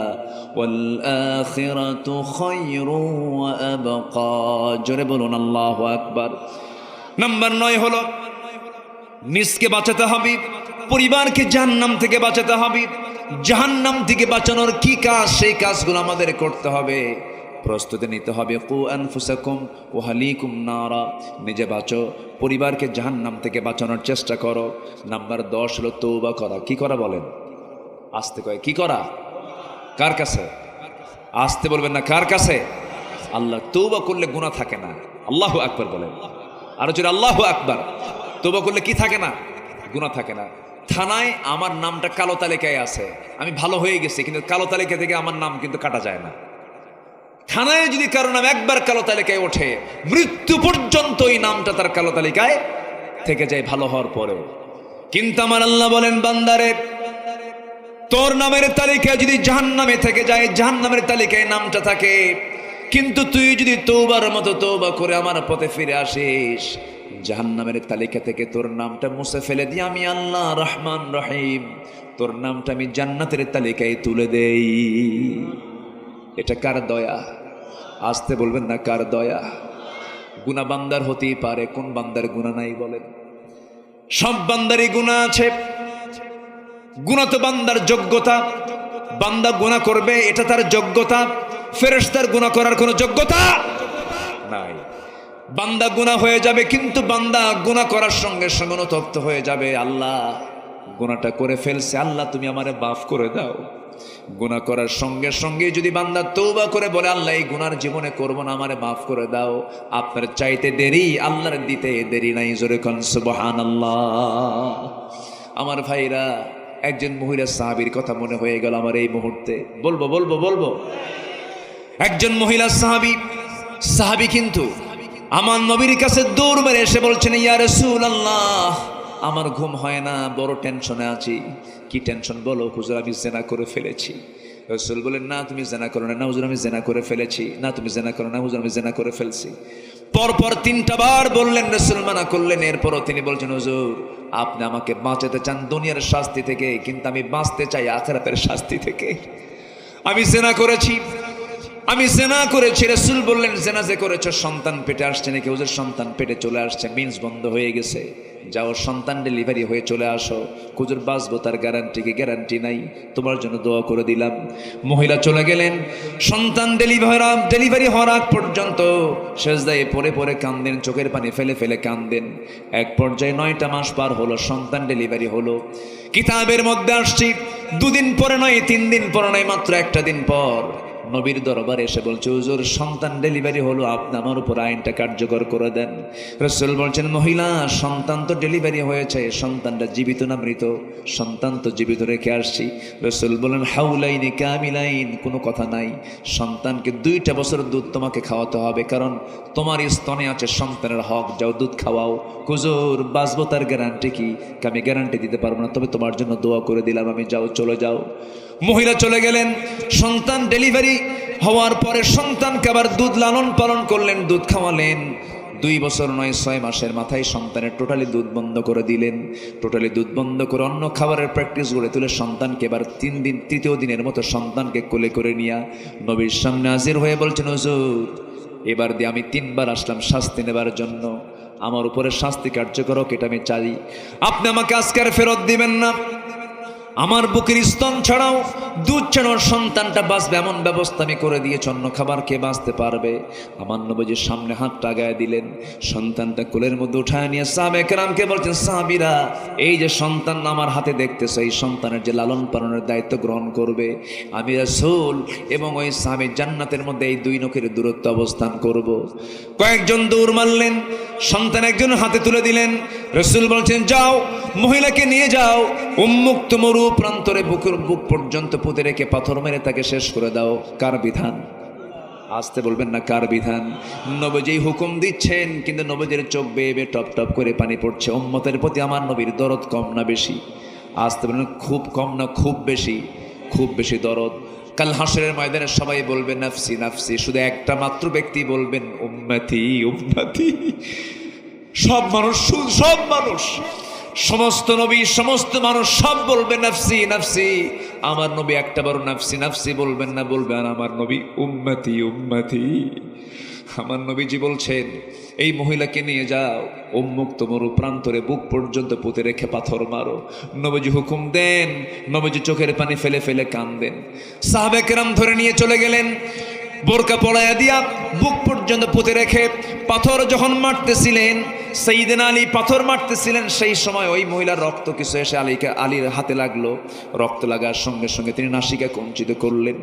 والآخرة خير وأبقى জোরে বলুন আল্লাহু আকবার। নাম্বার 9 হলো নিজকে বাঁচাতে হবে, পরিবারকে জাহান্নাম থেকে বাঁচাতে হবে। জাহান্নাম থেকে বাঁচানোর কি কাজ, সেই কাজগুলো আমাদের করতে হবে, প্রস্তুতি নিতে হবে। কু আনফুসাকুম ওয়া আহলিকুম নারা, নিজে বাঁচো, পরিবারকে জাহান্নাম থেকে বাঁচানোর চেষ্টা করো। নাম্বার 10 হলো তওবা করা। কি করা বলেন? আস্তে কয় কি করা? কার কাছে? আস্তে বলবেন না, কার কাছে? আল্লাহ। তওবা করলে গুনাহ থাকে না। আল্লাহু আকবার বলেন, আরো জোরে আল্লাহু আকবার। তওবা করলে কি থাকে না? গুনাহ থাকে না। থানায় আমার নামটা কালো তালিকায় আছে, আমি ভালো হয়ে গেছি, কিন্তু কালো তালিকা থেকে আমার নাম কিন্তু কাটা যায় না। থানায় যদি কারো নাম একবার কালো তালিকায় ওঠে, মৃত্যু পর্যন্ত এই নামটা তার কালো তালিকায় থেকে যায় ভালো হওয়ার পরেও। কিন্তু আমার আল্লাহ বলেন, বান্দারে তোর নামের তালিকায় যদি জাহান্নামে থেকে যায়, জাহান্নামের তালিকায় নামটা থাকে, কিন্তু তুই যদি তওবার মতো তওবা করে আমার পথে ফিরে আসিস, জাহান্নামের তালিকা থেকে তোর নামটা মুছে ফেলে দিয়ে আমি আল্লাহ রহমান রহিম তোর নামটা আমি জান্নাতের তালিকায় তুলে দেই। এটা কার দয়া? আসতে বলবেন না, কার দয়া? গুনাহ বান্দার হতেই পারে, কোন বান্দার গুনাহ নাই বলেন? সব বান্দারই গুনাহ আছে। গুনাহ তো বান্দার যোগ্যতা, বান্দা গুনাহ করবে এটা তার যোগ্যতা। ফেরেশতার গুনাহ করার কোনো যোগ্যতা নাই। বান্দা গুনাহ হয়ে যাবে, কিন্তু বান্দা গুনাহ করার সঙ্গে সঙ্গে অনুতপ্ত হয়ে যাবে, আল্লাহ গুনাহটা করে ফেলছে, আল্লাহ তুমি আমারে মাফ করে দাও। গুনাহ করার সঙ্গে সঙ্গে যদি বান্দা তওবা করে বলে, আল্লাহ এই গুনার জীবনে করব না, আমারে মাফ করে দাও, আপনার চাইতে দেরি আল্লাহর দিতে দেরি নাই। জোরে কোন সুবহানাল্লাহ। আমার ভাইরা, একজন মহিলা সাহাবীর কথা মনে হয়ে গেল আমার এই মুহূর্তে। বলবো একজন মহিলা সাহাবী কিন্তু আমার নবীর কাছে দৌড় মেরে এসে বলছেন, ইয়া রাসূলুল্লাহ আমার ঘুম হয় না, বড় টেনশনে আছি। কি টেনশন বলো? হুজুর আমি জিনা করে ফেলেছি। রাসূল বলেন, না তুমি জিনা করো না। না হুজুর আমি জিনা করে ফেলেছি। না তুমি জিনা করো না। হুজুর আমি জিনা করে ফেলছি। পরপর 3টা বার বললেন, রাসূল মানা করলেন। এরপরও তিনি বলছেন, হুজুর আপনি আমাকে বাঁচাতে চান দুনিয়ার শাস্তি থেকে, কিন্তু আমি বাঁচতে চাই আখিরাতের শাস্তি থেকে। আমি জিনা করেছি। রাসূল বললেন, জিনা যে করেছো সন্তান পেটে আসছে নাকি? হুজুর সন্তান পেটে চলে আসছে, মিন্স বন্ধ হয়ে গেছে। যাও সন্তান ডেলিভারি হয়ে চলে আসো। হুজুর বাঁচবো তার গ্যারান্টি কি? গ্যারান্টি নাই, তোমার জন্য দোয়া করে দিলাম। মহিলা চলে গেলেন। সন্তান ডেলিভারি হওয়ার আগ পর্যন্ত সেজদায় পড়ে পড়ে কাঁদেন, চোখের পানি ফেলে ফেলে কাঁদেন। এক পর্যায়ে 9টা মাস পার হলো, সন্তান ডেলিভারি হলো। কিতাবের মধ্যে আসছি 2 দিন পরে নয়, 3 দিন পরে নয়, মাত্র 1টা দিন পর নবীর দরবারে এসে বলছে, হুজুর সন্তান ডেলিভারি হলো, আপনি আমার উপর আইনটা কার্যকর করে দেন। রাসূল বলছেন, মহিলা সন্তান তো ডেলিভারি হয়েছে, সন্তানটা জীবিত না মৃত? সন্তান তো জীবিত রেখে আসছি। রাসূল বলেন, হাউলাইনি কামিলাইন, কোনো কথা নাই, সন্তানকে 2টা বছর দুধ তোমাকে খাওয়াতে হবে, কারণ তোমার স্তনে আছে সন্তানের হক, যাও দুধ খাওয়াও। হুজুর বাঁচবো তার গ্যারান্টি কি? আমি গ্যারান্টি দিতে পারবো না, তবে তোমার জন্য দোয়া করে দিলাম, আমি যাও চলে যাও। মহিলা চলে গেলেন। সন্তান ডেলিভারি হওয়ার পরে সন্তানকে আবার দুধ লালন পালন করলেন, দুধ খাওয়ালেন। 2 বছর নয় 6 মাসের মাথায় সন্তানের টোটালি দুধ বন্ধ করে দিলেন। টোটালি দুধ বন্ধ করে অন্য খাবারের প্র্যাকটিস গড়ে তুলে সন্তানকে এবার 3 দিন, 3য় দিনের মতো সন্তানকে কোলে করে নিয়ে নবীর সামনে হাজির হয়ে বলছেন, হুজুর এবার দিয়ে আমি 3 বার আসলাম শাস্তি নেবার জন্য, আমার উপরে শাস্তি কার্যকর হোক, এটা আমি চাই। আপনি আমাকে আজকে আর ফেরত দিবেন না। আমার বুকের স্তন ছাড়াও দুধ ছাড়াও সন্তানটা বাঁচবে এমন ব্যবস্থা আমি করে দিয়েছি, অন্য খাবার কে বাঁচতে পারবে? আমার নবীজির সামনে হাতটা গায়ে দিলেন, সন্তানটা কোলের মধ্যে উঠায় নিয়ে সাহাবে কেরামকে বলছেন, সাহাবীরা এই যে সন্তান আমার হাতে দেখতেছো, এই সন্তানের যে লালন পালনের দায়িত্ব গ্রহণ করবে আমি রাসূল এবং ওই সাহাবী জান্নাতের মধ্যে এই 2 নখের দূরত্ব অবস্থান করব। কয়েকজন দৌড় মারলেন, সন্তান একজন হাতে তুলে দিলেন। রাসূল বলছেন, যাও মহিলাকে নিয়ে যাও, উন্মুক্ত মরু প্রান্তরে বুক পর্যন্ত পুঁতে রেখে পাথর মেরে তাকে শেষ করে দাও। কার বিধান? আসতে বলবেন না, কার বিধান? নবীজি হুকুম দিচ্ছেন, কিন্তু নবীজির চোখ বেয়ে বেয়ে টপ টপ করে পানি পড়ছে। উম্মতের প্রতি আমার নবীর দরদ কম না বেশি? আসতে বলবেন, খুব কম না খুব বেশি? খুব বেশি দরদ। কাল হাসরের ময়দানে সবাই বলবে নাফসি নাফসি, শুধু একটা মাত্র ব্যক্তি বলবেন উম্মতি উম্মতি। সব মানুষ সমস্ত নবী সমস্ত মানুষ সব বলবে নাফসি নাফসি, আমার নবী একটা বড় নাফসি নাফসি বলবেন না, বলবেন আমার নবী উম্মতি উম্মতি। আমার নবীজি বলছেন এই মহিলাকে নিয়ে যাও, উন্মুক্ত মরু প্রান্তরে বুক পর্যন্ত পুঁতে রেখে পাথর মারো। নবীজি হুকুম দেন, নবীজি চোখের পানি ফেলে ফেলে কাঁদেন। সাহাবে কেরাম ধরে নিয়ে চলে গেলেন, বোরকা পড়ায়া দিয়া বুক পর্যন্ত পুঁতে রেখে পাথর যখন মারতেছিলেন, সাইয়েদনা আলী পাথর মারতেছিলেন, সেই সময় ওই মহিলার রক্ত কিছু এসে আলীর হাতে লাগলো। রক্ত লাগার সঙ্গে সঙ্গে তিনি নাসিকা কুঞ্চিত করলেন।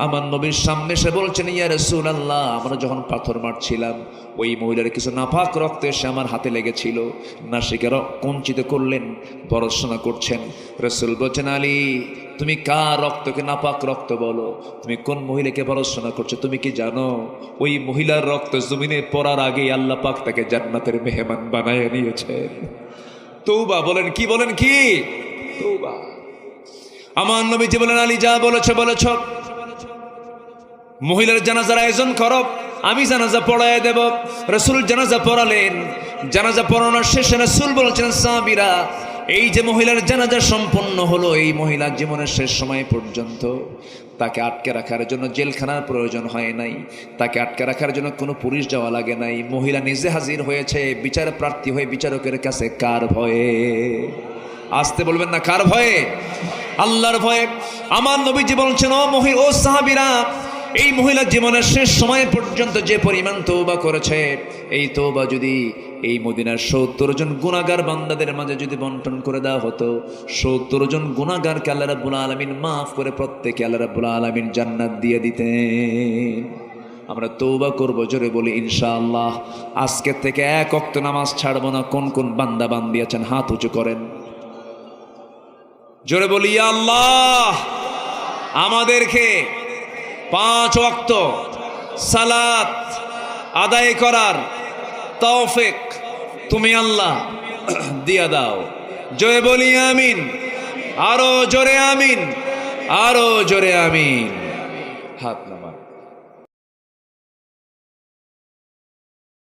আমার নবীর সামনে এসে বলছেন, ইয়া রাসূলুল্লাহ, আমরা যখন পাথর মারছিলাম ওই মহিলার কিছু নাপাক রক্ত এসে আমার হাতে লেগেছিল। নাসিকা কুঞ্চিত করলেন, ভর্ৎসনা করছেন। রাসূল বলছেন, আলী তুমি কার রক্তকে নাপাক রক্ত বলো? তুমি কোন মহিলাকে ভর্ৎসনা করছো? তুমি কি জানো ওই মহিলার রক্ত জমিনে পড়ার আগে আল্লাহ পাক তাকে জান্নাতের মেহমান বানায় নিয়েছেন। তৌবা বলেন, কি বলেন, কি তৌবা। আমার নবীজি বলেন, আলী যা বলেছো বলেছ, মহিলার জানাজার আয়োজন করো, আমি জানাজা পড়ায় দেব। রাসূল জানাজা পড়ালেন। জানাজা পড়ানোর শেষে রাসূল বলছেন, সাহাবীরা এই যে মহিলার জানাজা সম্পন্ন হলো, এই মহিলার জীবনের শেষ সময় পর্যন্ত তাকে আটকে রাখার জন্য জেলখানার প্রয়োজন হয় নাই, তাকে আটকে রাখার জন্য কোনো পুলিশ যাওয়া লাগে নাই। মহিলা নিজে হাজির হয়েছে বিচার প্রার্থী হয়ে বিচারকের কাছে। কার ভয়ে? আসতে বলবেন না, কার ভয়ে? আল্লাহর ভয়ে। আমার নবীজি বলছেন, ও সাহাবীরা, এই মহিলা জীবনের শেষ সময় পর্যন্ত যে পরিমাণ তওবা করেছে, এই তওবা যদি এই মদিনার ৭০ জন গুনাহগার বান্দাদের মাঝে যদি বন্টন করে দেওয়া হতো, ৭০ জন গুনাহগারকে আল্লাহ রাব্বুল আলামিন মাফ করে প্রত্যেকে আল্লাহ রাব্বুল আলামিন জান্নাত দিয়ে দিতেন। আমরা তওবা করব, জোরে বলি ইনশাআল্লাহ। আজকে থেকে এক ওয়াক্ত নামাজ ছাড়বো না। কোন কোন বান্দা বান্দি আছেন হাত উঁচু করেন, জোরে বলি ইয়া আল্লাহ। আমাদেরকে 5 ওয়াক্ত সালাত আদায় করার তৌফিক তুমি আল্লাহ দিয়া দাও। জোরে বলি আমিন, আরো জোরে আমিন, আরো জোরে আমিন। হাত না